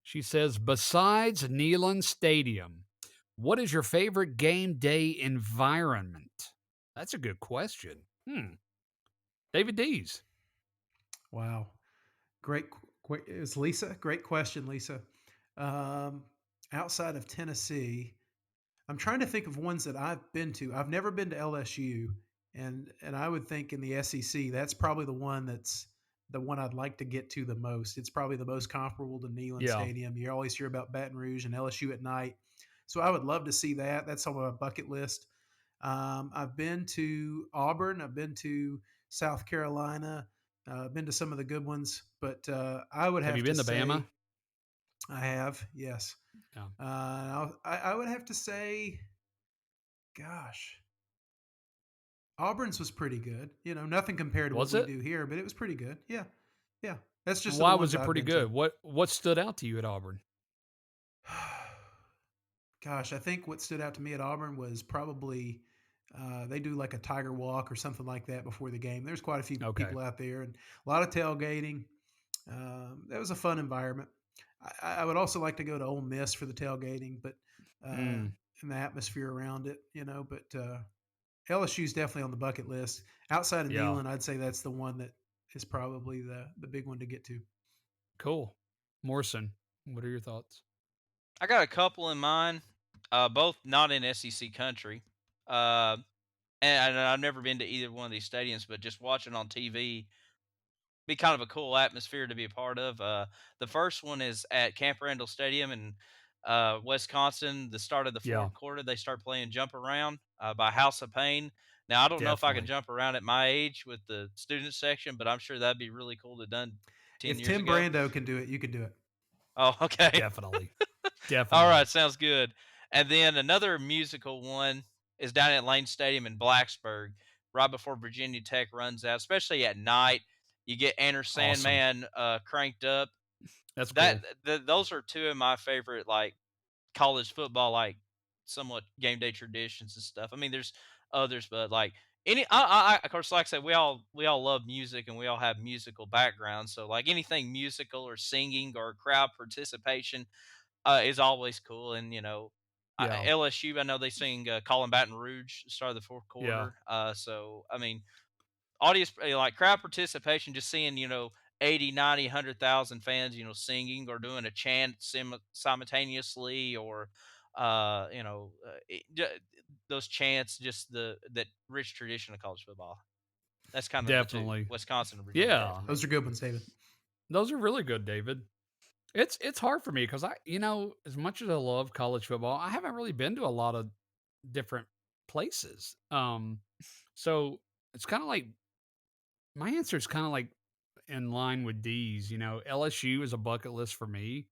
She says, besides Neyland Stadium, what is your favorite game day environment? That's a good question. David Dees. Wow. Great. It's Lisa. Great question, Lisa. Outside of Tennessee, I'm trying to think of ones that I've been to. I've never been to LSU, and I would think in the SEC, that's probably the one I'd like to get to the most. It's probably the most comparable to Neyland Stadium. You always hear about Baton Rouge and LSU at night. So I would love to see that. That's on my bucket list. I've been to Auburn. I've been to South Carolina. I've been to some of the good ones, but I would have you been to say, Bama? I have, yes. Yeah. I would have to say, gosh, Auburn's was pretty good. Nothing compared to what we do here, but it was pretty good. Yeah. That's just why was it pretty good? What stood out to you at Auburn? Gosh, I think what stood out to me at Auburn was probably They do like a tiger walk or something like that before the game. There's quite a few Okay. people out there and a lot of tailgating. That was a fun environment. I would also like to go to Ole Miss for the tailgating, but uh, Mm, and the atmosphere around it, you know. But LSU is definitely on the bucket list. Outside of yeah. Neyland, I'd say that's the one that is probably the big one to get to. Cool. Morrison, what are your thoughts? I got a couple in mind, both not in SEC country. Uh, and I've never been to either one of these stadiums, but just watching on TV be kind of a cool atmosphere to be a part of. The first one is at Camp Randall Stadium in Wisconsin. The start of the Yeah, fourth quarter, they start playing "Jump Around" by House of Pain. Now I don't know if I can definitely. jump around at my age with the student section, but I'm sure that'd be really cool to done 10 years If Tim ago. Brando can do it, you can do it. Oh, okay. Definitely. All Definitely. right, sounds good. And then another musical one is down at Lane Stadium in Blacksburg, right before Virginia Tech runs out, especially at night. You get Enter Awesome. Sandman cranked up. That's That cool. those are two of my favorite like college football like somewhat game day traditions and stuff. I mean, there's others, but like any, of course, like I said, we all love music and we all have musical backgrounds. So like anything musical or singing or crowd participation is always cool. And Yeah. LSU, I know they sing "Call 'Em Baton Rouge" start of the fourth Yeah. quarter. So I mean, audience like crowd participation, just seeing 80, 90, 100,000 fans singing or doing a chant simultaneously, or those chants, just the that rich tradition of college football. That's kind of the two, Definitely. Wisconsin and Virginia Tech Yeah. for me. Those are good ones, David. Those are really good, David. It's hard for me because as much as I love college football, I haven't really been to a lot of different places. So it's kind of like my answer is kind of like in line with D's. LSU is a bucket list for me.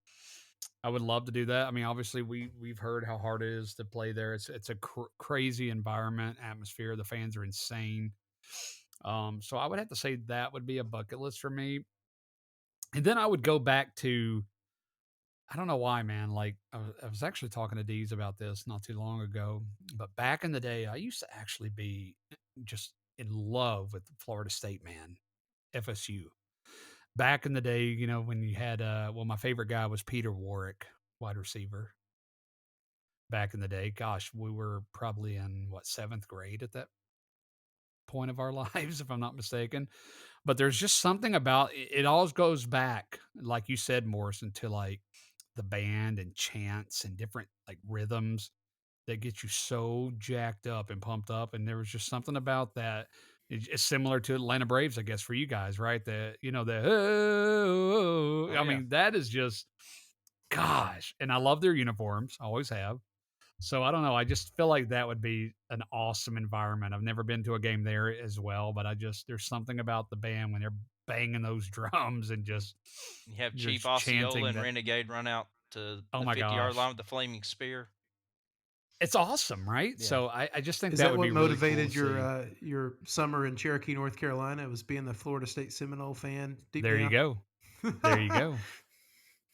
I would love to do that. I mean, obviously we've heard how hard it is to play there. It's a crazy environment, atmosphere. The fans are insane. So I would have to say that would be a bucket list for me. And then I would go back to I don't know why, man. Like I was actually talking to Dees about this not too long ago, but back in the day, I used to actually be just in love with Florida State, man. FSU. Back in the day, when you had well, my favorite guy was Peter Warwick, wide receiver. Back in the day, gosh, we were probably in what, seventh grade at that point of our lives, if I'm not mistaken. But there's just something about it. It always goes back, like you said, Morrison, to like the band and chants and different like rhythms that get you so jacked up and pumped up. And there was just something about that. It's similar to Atlanta Braves, I guess, for you guys, right? Oh I yeah. mean, that is just, gosh. And I love their uniforms, always have. So I don't know. I just feel like that would be an awesome environment. I've never been to a game there as well, but there's something about the band when they're banging those drums and You have Chief just Osceola chanting and that. Renegade run out to Oh the my 50-yard line gosh. with the flaming spear. It's awesome, right? Yeah. So I just think Is that that would what be really cool motivated to see. your summer in Cherokee, North Carolina? Was being the Florida State Seminole fan deep There you down? go. There you go.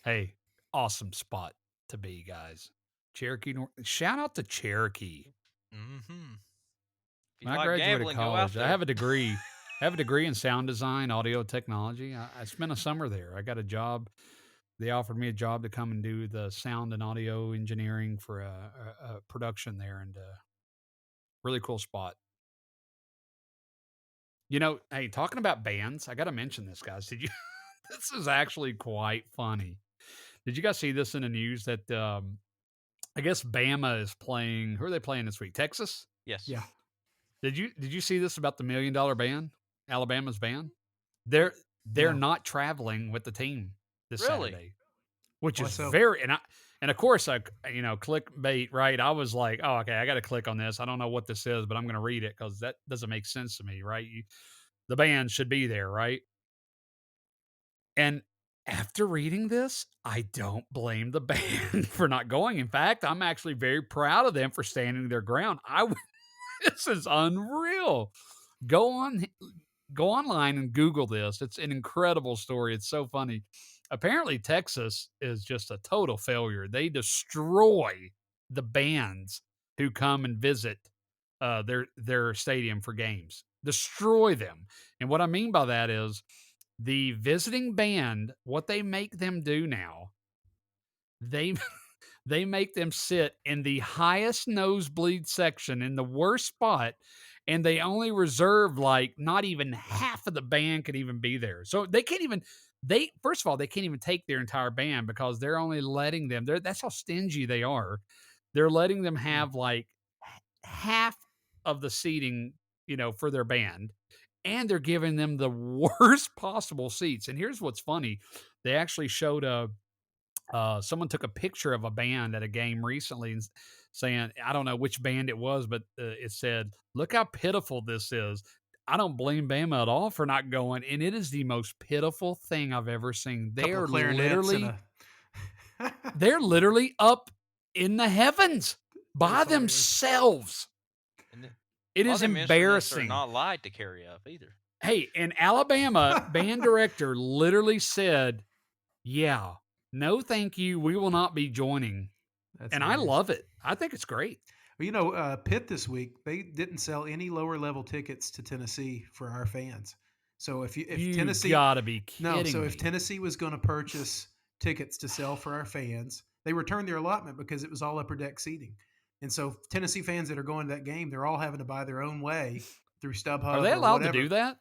Hey, awesome spot to be, guys. Cherokee. Shout out to Cherokee. Mm-hmm. If you When I like graduated gambling, go out college, I there. have a degree. I have a degree in sound design, audio technology. I spent a summer there. I got a job. They offered me a job to come and do the sound and audio engineering for a production there, and really cool spot. Hey, talking about bands, I got to mention this, guys. Did you? This is actually quite funny. Did you guys see this in the news that I guess Bama is playing? Who are they playing this week? Texas. Yes. Yeah, Did you see this about the $1 million ban? Alabama's ban. They're they're no. not traveling with the team this Really? Saturday, which Why is so? very and of course clickbait, right? I was like, oh, okay, I got to click on this. I don't know what this is, but I'm going to read it because that doesn't make sense to me, right? The band should be there, right? And after reading this, I don't blame the band for not going. In fact, I'm actually very proud of them for standing their ground. This is unreal. Go on go online and Google this. It's an incredible story. It's so funny. Apparently, Texas is just a total failure. They destroy the bands who come and visit. their stadium for games. Destroy them. And what I mean by that is the visiting band, what they make them do now, they they make them sit in the highest nosebleed section in the worst spot, and they only reserve like not even half of the band can even be there. So they can't even they first of all, they can't even take their entire band because they're only letting them that's how stingy they are. They're letting them Mm. have like half of the seating, for their band, and they're giving them the worst possible seats. And here's what's funny. They actually showed someone took a picture of a band at a game recently and saying, I don't know which band it was, but it said, "Look how pitiful this is." I don't blame Bama at all for not going, and it is the most pitiful thing I've ever seen. They Couple are of clarinets and literally, a. they're literally up in the heavens by That's hilarious. themselves. And It all is them instruments are embarrassing. not light to carry up either. Hey, in Alabama, band director literally said, "Yeah, no, thank you. We will not be joining." That's And I hilarious. love it. I think it's great. Well, Pitt this week, they didn't sell any lower level tickets to Tennessee for our fans. So if You Tennessee gotta be no, kidding so if me. Tennessee was going to purchase tickets to sell for our fans, they returned their allotment because it was all upper deck seating. And so Tennessee fans that are going to that game, they're all having to buy their own way through Are StubHub they or allowed to whatever. do that?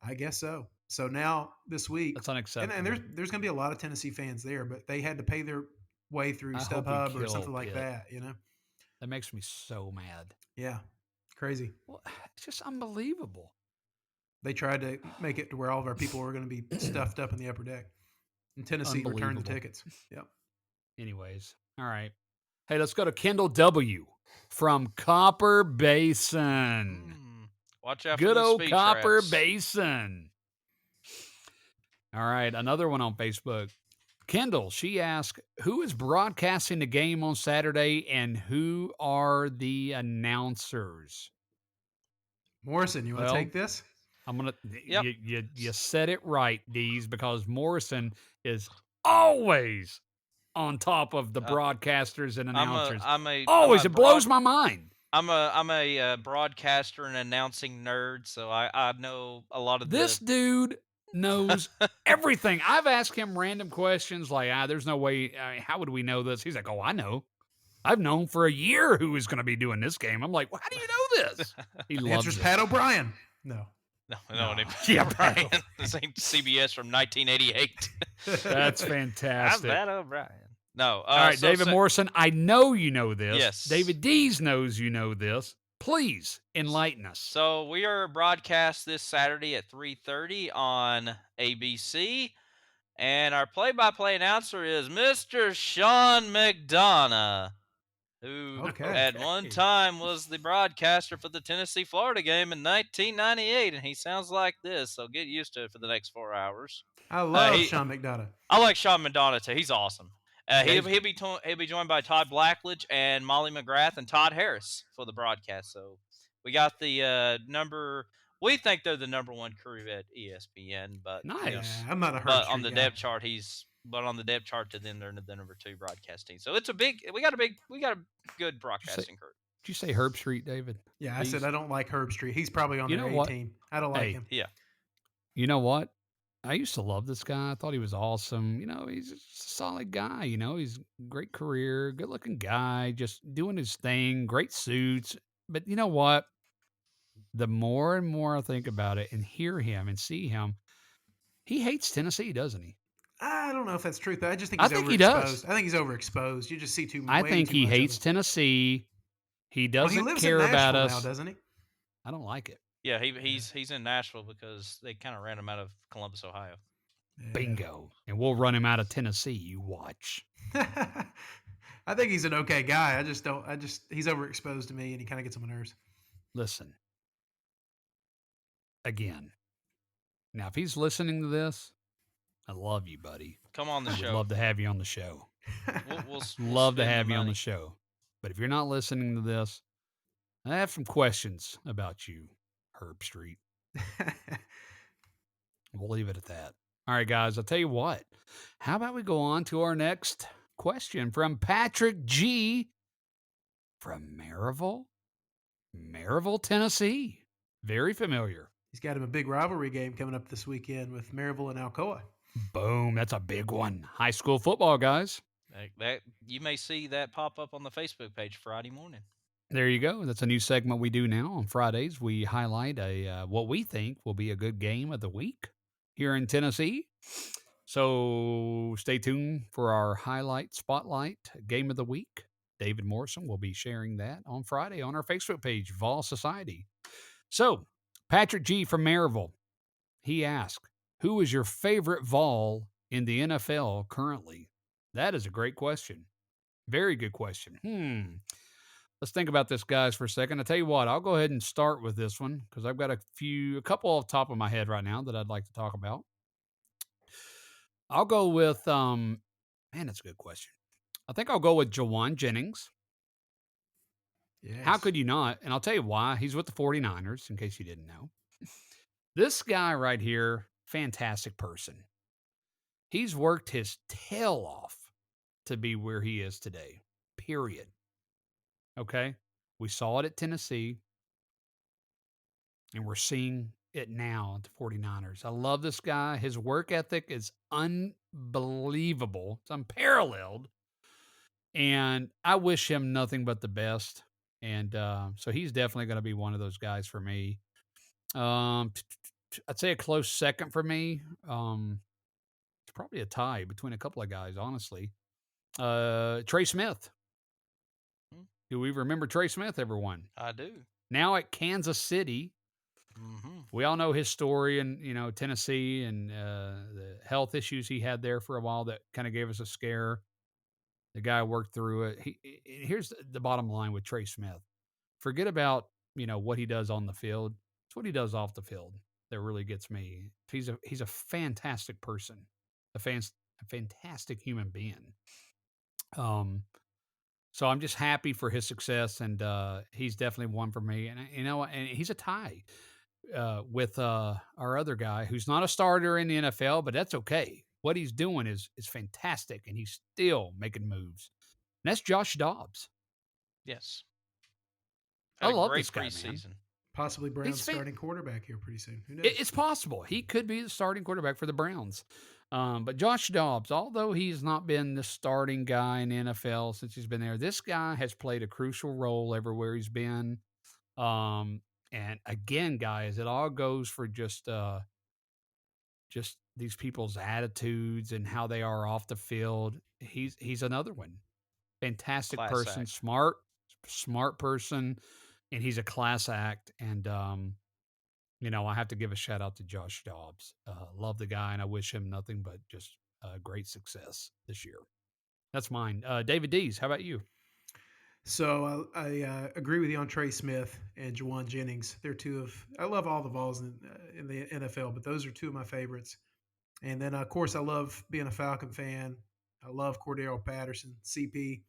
I guess so. So now this week, That's and unacceptable. there's going to be a lot of Tennessee fans there, but they had to pay their way through I hope we StubHub or kill something like Pitt. that. That makes me so mad. Yeah, crazy. Well, it's just unbelievable. They tried to make it to where all of our people were going to be stuffed up in the upper deck. And Tennessee returned the Unbelievable. tickets. Yep. Anyways, all right. Hey, let's go to Kendall W. from Copper Basin. Watch out Good for the old speed Copper traps. Basin. All right, another one on Facebook. Kendall, she asked, who is broadcasting the game on Saturday and who are the announcers? Morrison, you want to Well, take this? I'm gonna Yep. you said it right, Dees, because Morrison is always on top of the broadcasters and announcers. Always, it blows my mind. I'm a broadcaster and announcing nerd, so I know a lot of This dude knows everything. I've asked him random questions like, there's no way. How would we know this? He's like, oh, I know. I've known for a year who is going to be doing this game. I'm like, well, how do you know this? He The loves answer's it. Pat O'Brien. No. No. Yeah, Brian. This ain't CBS from 1988. That's I'm fantastic. Pat O'Brien. No. All right, David Morrison, I know you know this. Yes. David Dees knows you know this. Please enlighten us. So we are broadcast this Saturday at 3:30 on ABC, and our play-by-play announcer is Mr. Sean McDonough, who at one time was the broadcaster for the Tennessee-Florida game in 1998, and he sounds like this, so get used to it for the next 4 hours. I love Sean McDonough. I like Sean McDonough, too. He's awesome. He'll be joined by Todd Blackledge and Molly McGrath and Todd Harris for the broadcast. So we got the we think they're the number one crew at ESPN, but nice. I'm not a Herb but on the Street guy. depth chart on the depth chart to them they're the number 2 broadcasting. So it's we got a good broadcasting crew. Did you say Herb Street, David? Yeah, I said I don't like Herb Street. He's probably on their A team. I don't like him. Yeah. You know what? I used to love this guy. I thought he was awesome. He's a solid guy. He's great career, good looking guy, just doing his thing, great suits. But you know what? The more and more I think about it and hear him and see him, he hates Tennessee, doesn't he? I don't know if that's true, though. I just think he's overexposed. He does. I think he's overexposed. You just see too much. I think he hates Tennessee. He doesn't care about us. Now, doesn't he? I don't like it. Yeah, he's in Nashville because they kind of ran him out of Columbus, Ohio. Yeah. Bingo. And we'll run him out of Tennessee. You watch. I think he's an okay guy. He's overexposed to me and he kind of gets on my nerves. Listen. Again. Now, if he's listening to this, I love you, buddy. Come on the show. I'd love to have you on the show. We'll love to have you on the show. But if you're not listening to this, I have some questions about you, Herb Street. We'll leave it at that. All right, guys, I'll tell you what. How about we go on to our next question from Patrick G. from Maryville, Maryville, Tennessee. Very familiar. He's got him a big rivalry game coming up this weekend with Maryville and Alcoa. Boom. That's a big one. High school football, guys. That you may see that pop up on the Facebook page Friday morning. There you go. That's a new segment we do now on Fridays. We highlight what we think will be a good game of the week here in Tennessee. So stay tuned for our highlight spotlight game of the week. David Morrison will be sharing that on Friday on our Facebook page, Vol Society. So Patrick G from Maryville, he asked, "Who is your favorite Vol in the NFL currently?" That is a great question. Very good question. Let's think about this, guys, for a second. I'll tell you what, I'll go ahead and start with this one because I've got a couple off the top of my head right now that I'd like to talk about. I'll go with, man, that's a good question. I think I'll go with Jawan Jennings. Yes. How could you not? And I'll tell you why. He's with the 49ers, in case you didn't know. This guy right here, fantastic person. He's worked his tail off to be where he is today, period. Okay? We saw it at Tennessee, and we're seeing it now at the 49ers. I love this guy. His work ethic is unbelievable, it's unparalleled. And I wish him nothing but the best. And so he's definitely going to be one of those guys for me. I'd say a close second for me. It's probably a tie between a couple of guys, honestly. Trey Smith. Hmm. Do we remember Trey Smith, everyone? I do. Now at Kansas City. Mm-hmm. We all know his story in Tennessee and the health issues he had there for a while that kind of gave us a scare. The guy worked through it. Here's the bottom line with Trey Smith. Forget about what he does on the field. It's what he does off the field that really gets me. He's a fantastic person, a fantastic human being. So I'm just happy for his success, and he's definitely one for me. And and he's a tie with our other guy who's not a starter in the NFL, but that's okay. What he's doing is fantastic, and he's still making moves. And that's Josh Dobbs. Yes. I Had a love great this guy, man. preseason. Possibly Brown's He's starting quarterback here pretty soon. Who knows? It's possible. He could be the starting quarterback for the Browns. But Josh Dobbs, although he's not been the starting guy in the NFL since he's been there, this guy has played a crucial role everywhere he's been. And again, guys, it all goes for just these people's attitudes and how they are off the field. He's another one. Fantastic Class person, act. smart person, and he's a class act. And I have to give a shout out to Josh Dobbs. Love the guy, and I wish him nothing but just great success this year. That's mine. David Dees, how about you? So I agree with you on Trey Smith and Jawan Jennings. They're two of I love all the Vols in the NFL, but those are two of my favorites. And then of course I love being a Falcon fan. I love Cordero Patterson, CP.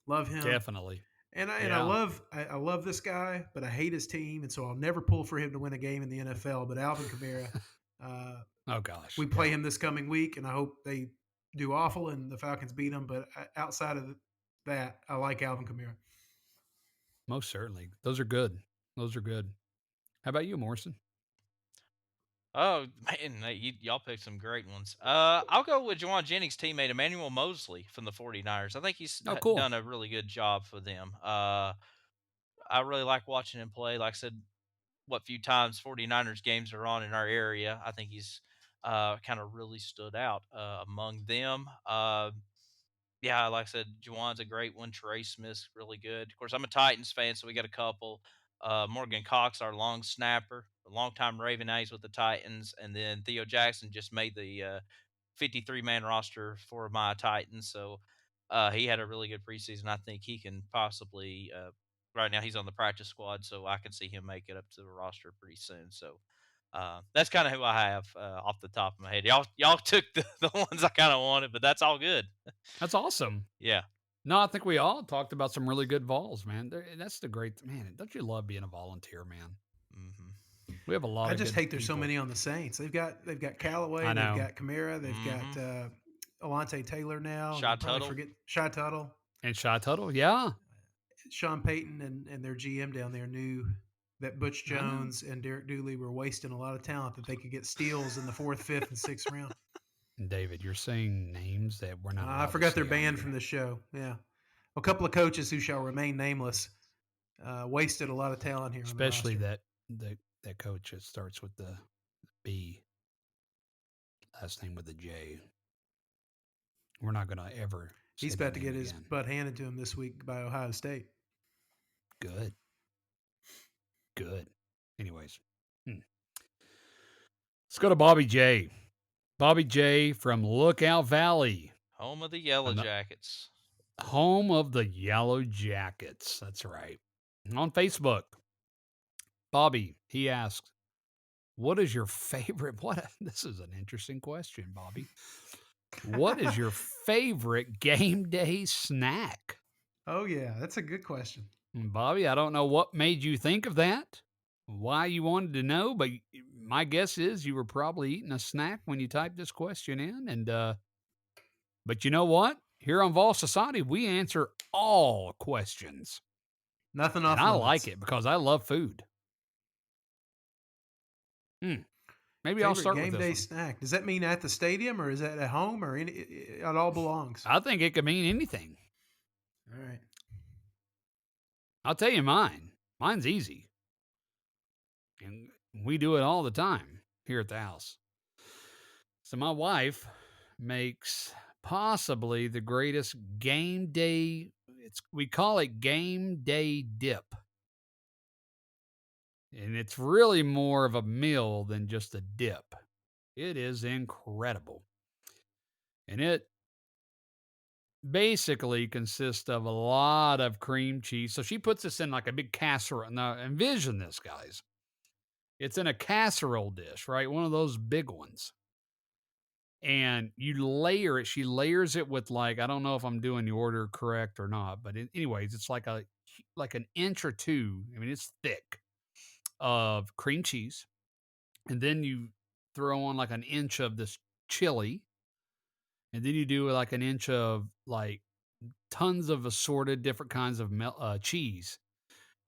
Love him. Definitely. And I Yeah. love this guy, but I hate his team, and so I'll never pull for him to win a game in the NFL. But Alvin Kamara, Oh gosh. we play him this coming week, and I hope they do awful and the Falcons beat them. But outside of that, I like Alvin Kamara. Most certainly. Those are good. Those are good. How about you, Morrison? Oh man, y'all picked some great ones. I'll go with Jawan Jennings' teammate Emmanuel Mosley from the 49ers. I think he's Oh, cool. done a really good job for them. I really like watching him play. Like I said, what few times 49ers games are on in our area, I think he's kind of really stood out among them. Yeah, like I said, Juwan's a great one. Trey Smith's really good. Of course, I'm a Titans fan, so we got a couple. Morgan Cox, our long snapper, a longtime Raven. Now he's with the Titans, and then Theo Jackson just made the 53-man roster for my Titans. So he had a really good preseason. I think he can possibly. Right now, he's on the practice squad, so I can see him make it up to the roster pretty soon. So that's kind of who I have off the top of my head. Y'all took the ones I kind of wanted, but that's all good. That's awesome. Yeah. No, I think we all talked about some really good Vols, man. That's the great man. Don't you love being a volunteer, man? Mm-hmm. We have a lot. I of just good hate there's so people. many on the Saints. They've got Callaway, I know. they've got Kamara, they've got Alante Taylor now. Shy I'll probably Tuttle. forget Shy Tuttle. And Shy Tuttle, yeah. Sean Payton and their GM down there knew that Butch I know. Jones and Derek Dooley were wasting a lot of talent that they could get steals in the fourth, fifth, and sixth round. David, you're saying names that we're not allowed I to forgot they're say on banned here. from the show. Yeah, a couple of coaches who shall remain nameless wasted a lot of talent here on the Especially roster. that coach that starts with the B, last name with a J. We're not going to ever He's say that about to name get his again. butt handed to him this week by Ohio State. Good. Good. Anyways, let's go to Bobby J. Bobby J from Lookout Valley, Home of the Yellow an- Jackets. home of the Yellow Jackets. That's right. On Facebook, Bobby, he asks, what is your favorite? This is an interesting question, Bobby. What is your favorite game day snack? Oh yeah, that's a good question. Bobby, I don't know what made you think of that, why you wanted to know, but my guess is you were probably eating a snack when you typed this question in. But you know what? Here on Vol Society, we answer all questions. Nothing And off I like limits. it because I love food. Maybe I'll Favorite start with game this day one. snack? Does that mean at the stadium or is that at home or it all belongs? I think it could mean anything. All right. I'll tell you mine. Mine's easy. And we do it all the time here at the house. So my wife makes possibly the greatest game day. We call it game day dip. And it's really more of a meal than just a dip. It is incredible. And it basically consists of a lot of cream cheese. So she puts this in like a big casserole. Now, envision this, guys. It's in a casserole dish, right? One of those big ones. And you layer it. She layers it with like, I don't know if I'm doing the order correct or not, but anyways, it's like an inch or two. I mean, it's thick of cream cheese. And then you throw on like an inch of this chili. And then you do like an inch of like tons of assorted different kinds of cheese,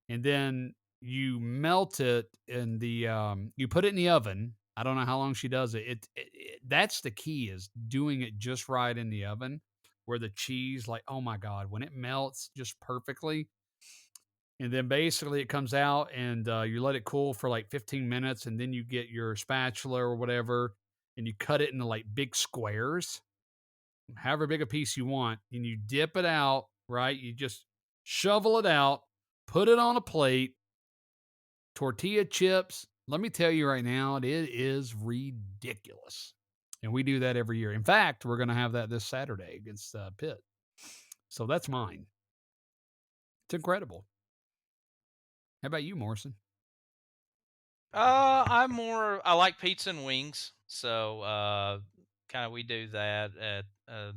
and then you melt it in the you put it in the oven. I don't know how long she does it. That's the key, is doing it just right in the oven, where the cheese, like, oh my god, when it melts just perfectly. And then basically it comes out, and you let it cool for like 15 minutes, and then you get your spatula or whatever, and you cut it into like big squares, however big a piece you want, and you dip it out, right? You just shovel it out, put it on a plate, tortilla chips. Let me tell you right now, it is ridiculous. And we do that every year. In fact, we're going to have that this Saturday against Pitt. So that's mine. It's incredible. How about you, Morrison? I like pizza and wings, so kind of we do that at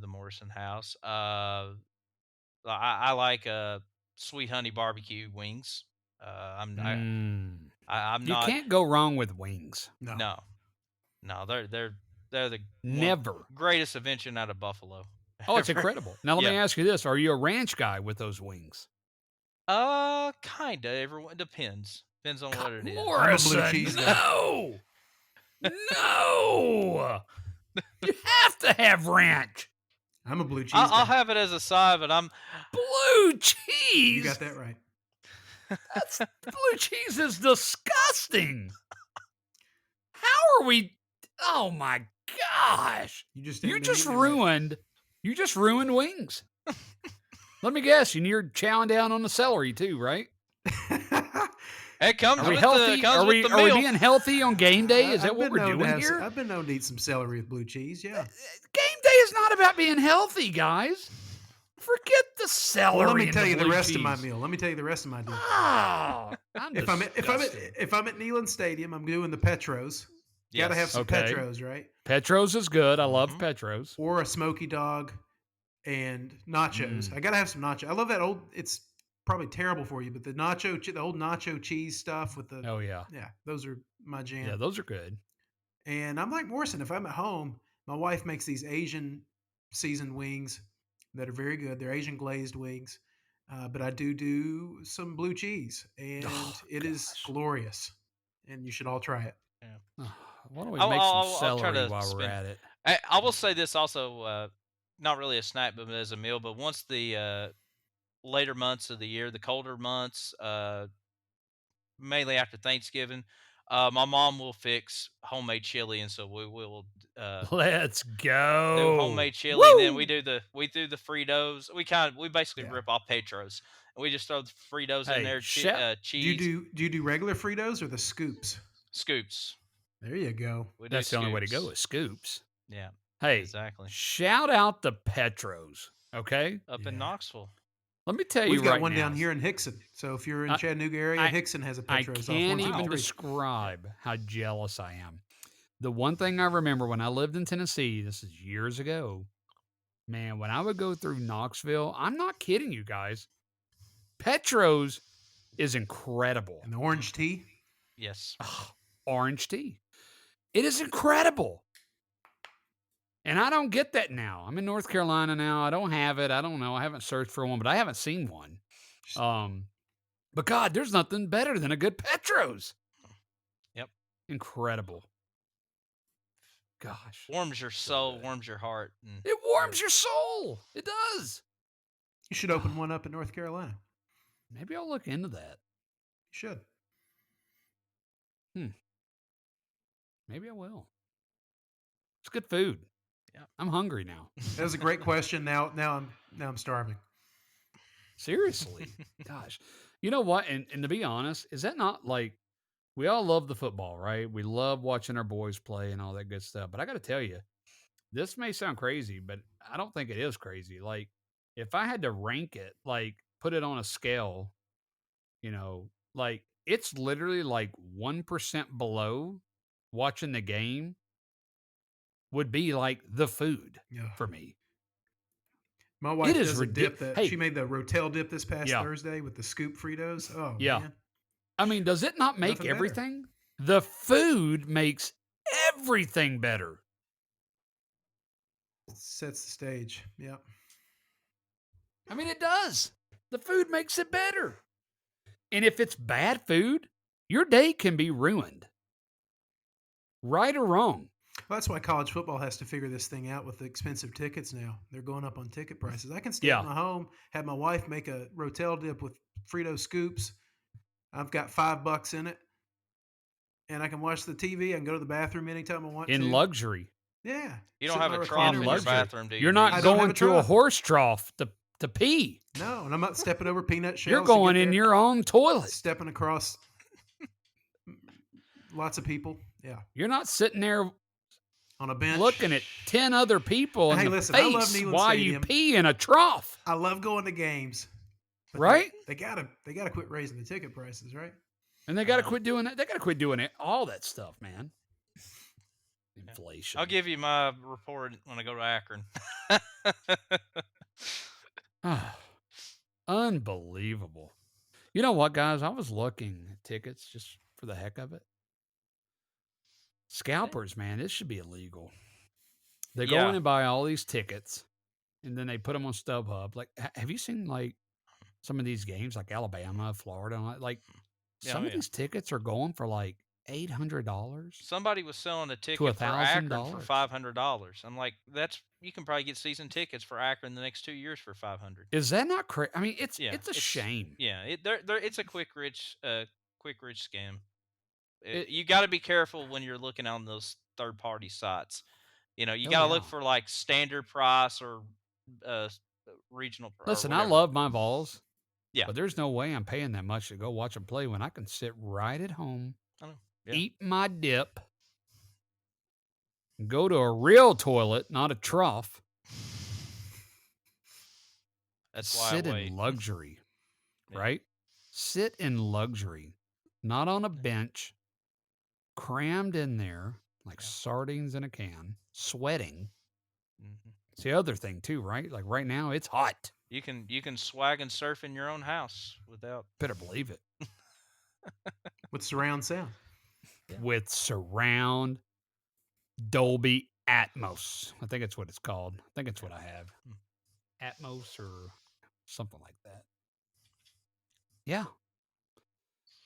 the Morrison house. I like sweet honey barbecue wings. I'm Mm. I'm You not. can't go wrong with wings. No. No, no, they're the one Never. greatest invention out of Buffalo Oh, it's ever. incredible. Now, let me Yeah. ask you this. Are you a ranch guy with those wings? Kinda. Everyone depends. Depends on what it is. I'm a blue Morrison, cheese guy. no! No! You have to have ranch. I'm a blue cheese I'll guy. have it as a side, but I'm Blue You cheese? got that right. That's blue cheese is disgusting. How are we? Oh my gosh! You just You haven't been just eating it right. ruined. You just ruined wings. Let me guess, and you're chowing down on the celery too, right? it comes Are we with healthy? comes with the Are we meal. being healthy on game day? Is that I've what been we're known to doing have. here? I've been known to eat some celery with blue cheese. Yeah. Game day is not about being healthy, guys. Forget the celery. Well, let me and tell the you the blue rest of my cheese. meal. Let me tell you the rest of my deal. Oh, I'm If I'm at disgusted. Neyland Stadium, I'm doing the Petros. Got to have Yes. some Okay. Petros, right? Petros is good. I love Mhm. Petros. Or a smoky dog and nachos. I got to have some nacho. I love that old. It's probably terrible for you, but the the old nacho cheese stuff with the Oh yeah, those are my jam. yeah, those are good. And I'm like Morrison. If I'm at home, my wife makes these Asian seasoned wings that are very good. They're Asian glazed wings. but I do some blue cheese, and Oh, it is gosh. glorious. And you should all try it. Yeah. Why don't we I'll, make some I'll, I'll try celery to while we're spend. at it? I will say this also, not really a snack, but as a meal. But once the later months of the year, the colder months, mainly after Thanksgiving, my mom will fix homemade chili, and so we will Let's do go. homemade chili, and then Woo! we do the Fritos. We basically Yeah. rip off Petros, and we just throw the Fritos in Hey, there, shout. cheese Do you do regular Fritos or the scoops? scoops. There you go. We do That's the only way to go scoops. is scoops. Yeah, Hey, exactly. shout out the Petros, okay? Up in Yeah. Knoxville. Let me tell you We've got right one now. down here in Hickson. So if you're in I, Chattanooga area, I, Hickson has a I Petros off can't even 153. describe how jealous I am. The one thing I remember when I lived in Tennessee, this is years ago, man, when I would go through Knoxville, I'm not kidding you guys. Petros is incredible. And the orange tea. Yes. Orange tea. It is incredible. And I don't get that now. I'm in North Carolina now. I don't have it. I don't know. I haven't searched for one, but I haven't seen one. But God, there's nothing better than a good Petros. Yep. Incredible. Gosh. Warms your so soul, good. warms your heart. And It warms your soul. It does. You should open one up in North Carolina. Maybe I'll look into that. You should. Maybe I will. It's good food. Yeah. I'm hungry now. That was a great question. Now I'm starving. Seriously. Gosh. You know what? And to be honest, is that not like we all love the football, right? We love watching our boys play and all that good stuff. But I got to tell you, this may sound crazy, but I don't think it is crazy. Like, if I had to rank it, like, put it on a scale, like, it's literally like 1% below watching the game would be like the food Yeah. for me. My wife is does a dip that Hey. she made the Rotel dip this past Yeah. Thursday with the scoop Fritos. Oh Yeah. man. I mean, does it not make Nothing better. everything? The food makes everything better. Sets the stage. Yeah. I mean, it does. The food makes it better. And if it's bad food, your day can be ruined. Right or wrong. Well, that's why college football has to figure this thing out with the expensive tickets now. They're going up on ticket prices. I can stay Yeah. at my home, have my wife make a Rotel dip with Frito scoops. I've got $5 in it, and I can watch the TV. I can go to the bathroom anytime I want to. In luxury. Yeah. You don't Sit have in a my trough recliner in and your watch it. bathroom, do you? You're I not don't have going a to a trough. horse trough to pee. No, and I'm not stepping over peanut shells. You're to get going in there. your own toilet. Stepping across lots of people. Yeah. You're not sitting there On a bench. looking at 10 other people in Hey, the listen, I love face Neyland while Stadium. you pee in a trough. I love going to games. but Right? They gotta quit raising the ticket prices, right? And they got to quit doing that. They got to quit doing it. All that stuff, man. Inflation. I'll give you my report when I go to Akron. Unbelievable. You know what, guys? I was looking at tickets just for the heck of it. Scalpers, man, this should be illegal. They go Yeah. in and buy all these tickets, and then they put them on StubHub. Like, have you seen like some of these games, like Alabama, Florida, and like some of yeah. these tickets are going for like $800? Somebody was selling a ticket for Akron for $1,000. $500. I'm like, you can probably get season tickets for Akron the next 2 years for $500. Is that not crazy? I mean, it's Yeah, a shame. Yeah, it's a quick rich scam. You got to be careful when you're looking on those third party sites. You got to look for like standard price or regional price. Listen, I love my Vols. Yeah. But there's no way I'm paying that much to go watch them play when I can sit right at home, I know. Yeah. eat my dip, go to a real toilet, not a trough. That's why sit I wait. in luxury, Yeah. right? Sit in luxury, not on a bench, crammed in there like sardines in a can, sweating. Mhm. It's the other thing too, right? Like right now, it's hot. You can swag and surf in your own house without. Better believe it. With surround sound. Yeah. With surround Dolby Atmos. I think it's what it's called. I think it's what I have. Atmos or something like that. Yeah.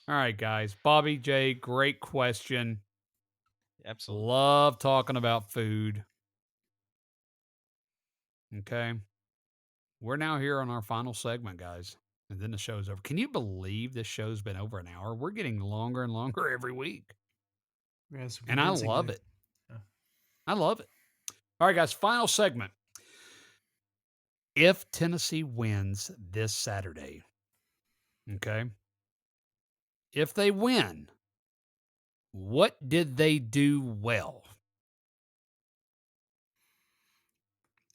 All right, guys. Bobby J, great question. Absolutely. Love talking about food. Okay. We're now here on our final segment, guys. And then the show's over. Can you believe this show's been over an hour? We're getting longer and longer every week. We had some And I convincing love there. it. Yeah. I love it. All right, guys. Final segment. If Tennessee wins this Saturday, okay, if they win, what did they do well?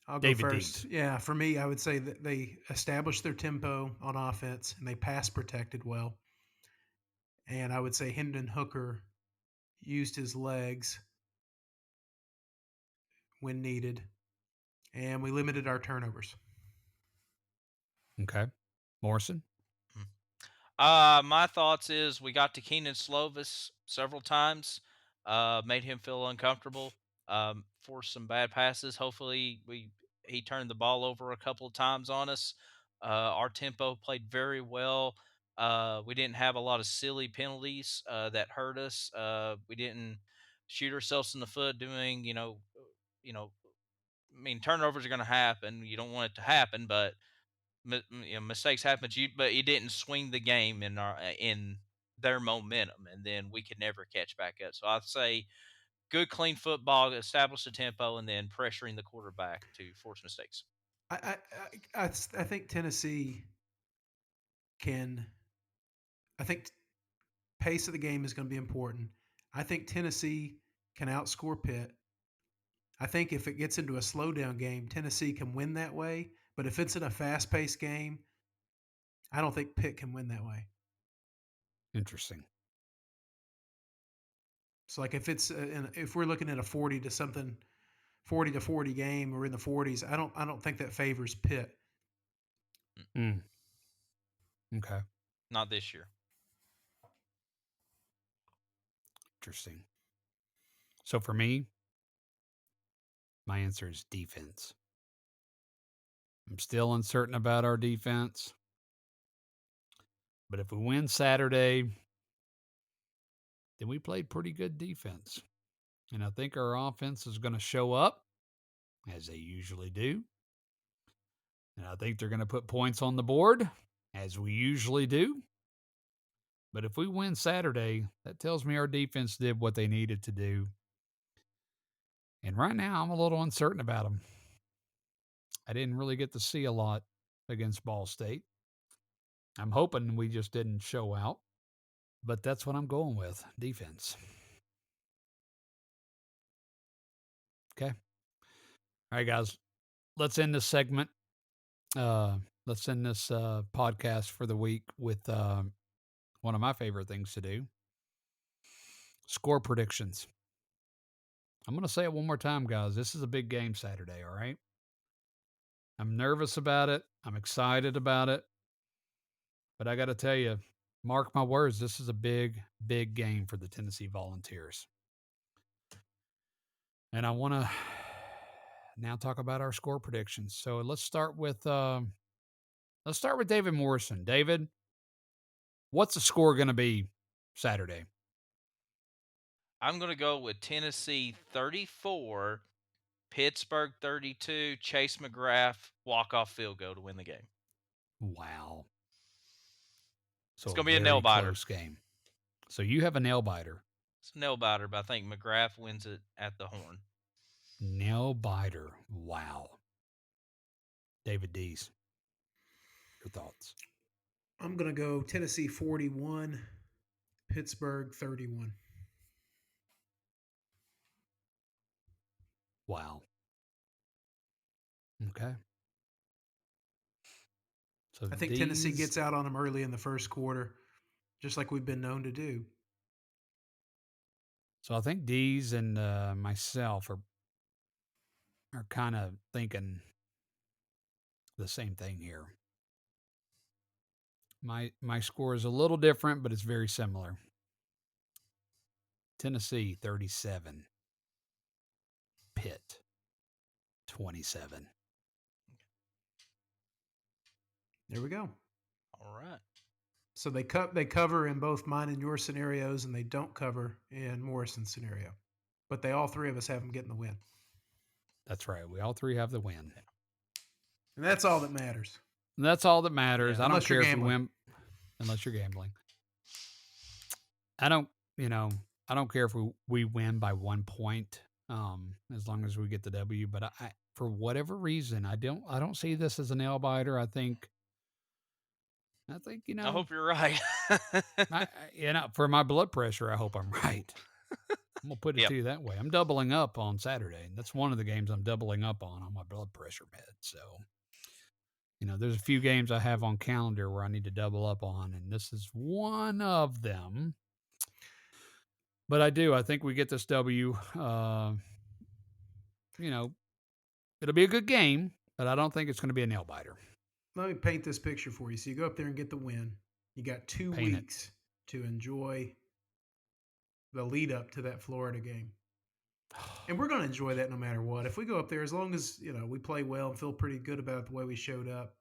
I'll go David first. Dees. Yeah, for me, I would say that they established their tempo on offense and they pass protected well. And I would say Hendon Hooker used his legs when needed, and we limited our turnovers. Okay. Morrison. My thoughts is we got to Keenan Slovis several times, made him feel uncomfortable, forced some bad passes. Hopefully, he turned the ball over a couple of times on us. Our tempo played very well. We didn't have a lot of silly penalties that hurt us. We didn't shoot ourselves in the foot doing, you know. I mean, turnovers are going to happen. You don't want it to happen, but mistakes happen, but you didn't swing the game in their momentum, and then we could never catch back up. So I'd say good, clean football, establish the tempo, and then pressuring the quarterback to force mistakes. I think Tennessee can. I think pace of the game is going to be important. I think Tennessee can outscore Pitt. I think if it gets into a slowdown game, Tennessee can win that way. But if it's in a fast paced game, I don't think Pitt can win that way. Interesting. So like if we're looking at a 40 to 40 game or in the 40s, I don't think that favors Pitt. Mm. Okay. Not this year. Interesting. So for me, my answer is defense. I'm still uncertain about our defense. But if we win Saturday, then we played pretty good defense. And I think our offense is going to show up, as they usually do. And I think they're going to put points on the board, as we usually do. But if we win Saturday, that tells me our defense did what they needed to do. And right now, I'm a little uncertain about them. I didn't really get to see a lot against Ball State. I'm hoping we just didn't show out. But that's what I'm going with, defense. Okay. All right, guys. Let's end this segment. Let's end this podcast for the week with one of my favorite things to do: score predictions. I'm going to say it one more time, guys. This is a big game Saturday, all right? I'm nervous about it. I'm excited about it. But I got to tell you, mark my words, this is a big, big game for the Tennessee Volunteers. And I want to now talk about our score predictions. So let's start with David Morrison. David, what's the score going to be Saturday? I'm going to go with Tennessee 34, Pittsburgh 32, Chase McGrath walk-off field goal to win the game. Wow. So It's a going to be a nail very biter. close game. So you have a nail biter. It's a nail biter, but I think McGrath wins it at the horn. Nail biter. Wow. David Dees, your thoughts? I'm going to go Tennessee 41, Pittsburgh 31. Wow. Okay. So I think Tennessee gets out on them early in the first quarter, just like we've been known to do. So I think Dees and myself are kind of thinking the same thing here. My score is a little different, but it's very similar. Tennessee 37, Pitt 27. There we go. All right. So they cover in both mine and your scenarios, and they don't cover in Morrison's scenario. But all three of us have them getting the win. That's right. We all three have the win. And that's all that matters. And that's all that matters. Yeah. I don't Unless you're care if we gambling. win, unless you're gambling. I don't care if we win by 1 point, as long as we get the W. But I for whatever reason, I don't see this as a nail biter. I think I hope you're right. for my blood pressure, I hope I'm right. I'm gonna put it Yep. to you that way. I'm doubling up on Saturday. That's one of the games I'm doubling up on my blood pressure med. So, there's a few games I have on calendar where I need to double up on, and this is one of them. But I think we get this W. It'll be a good game, but I don't think it's going to be a nail biter. Let me paint this picture for you. So you go up there and get the win. You got 2 weeks to enjoy the lead up to that Florida game. And we're going to enjoy that no matter what. If we go up there, as long as, we play well and feel pretty good about the way we showed up.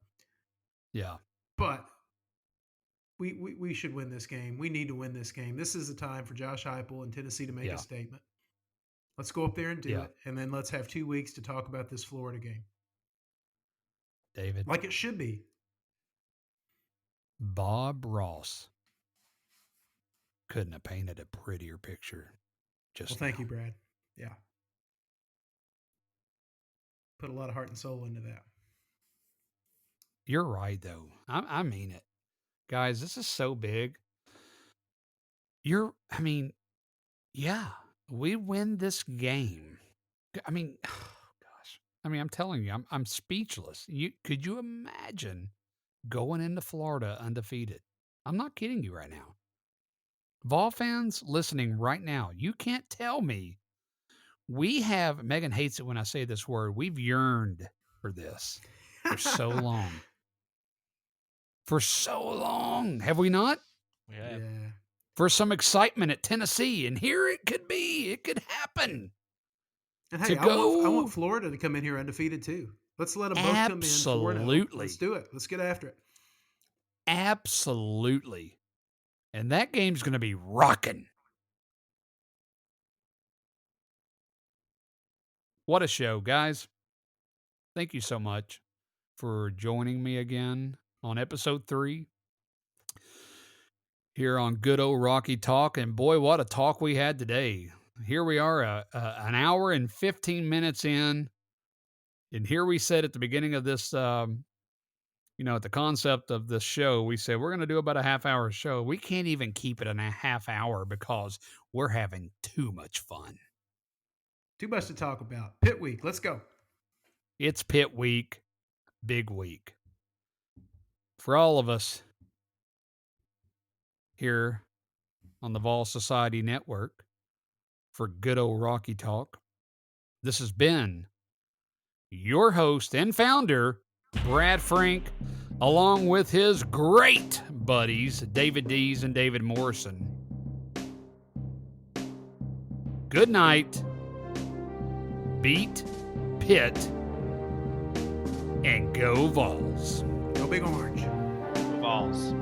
Yeah. But we should win this game. We need to win this game. This is the time for Josh Heupel and Tennessee to make a statement. Let's go up there and do it. And then let's have 2 weeks to talk about this Florida game. David. Like it should be. Bob Ross couldn't have painted a prettier picture. Thank you, Brad. Yeah. Put a lot of heart and soul into that. You're right, though. I mean it. Guys, this is so big. Yeah, we win this game. Gosh. I'm telling you, I'm speechless. Could you imagine going into Florida undefeated? I'm not kidding you right now. Vol fans listening right now, you can't tell me Megan hates it when I say this word. We've yearned for this for so long. For so long, have we not? Yeah. For some excitement at Tennessee, and here it could be. It could happen. And hey, I want Florida to come in here undefeated too. Let's let them both come in 4-0. Absolutely. Let's do it. Let's get after it. Absolutely. And that game's going to be rocking. What a show, guys. Thank you so much for joining me again on episode 3 here on Good Old Rocky Talk. And boy, what a talk we had today. Here we are, an hour and 15 minutes in. And here we said at the beginning of this, at the concept of this show, we said we're going to do about a half-hour show. We can't even keep it in a half hour because we're having too much fun. Too much to talk about. Pit week. Let's go. It's Pit week. Big week. For all of us here on the Vols Society Network for Good Old Rocky Talk, this has been your host and founder, Brad Frank, along with his great buddies, David Dees and David Morrison. Good night. Beat Pitt and go Vols. Go Big Orange. Vols.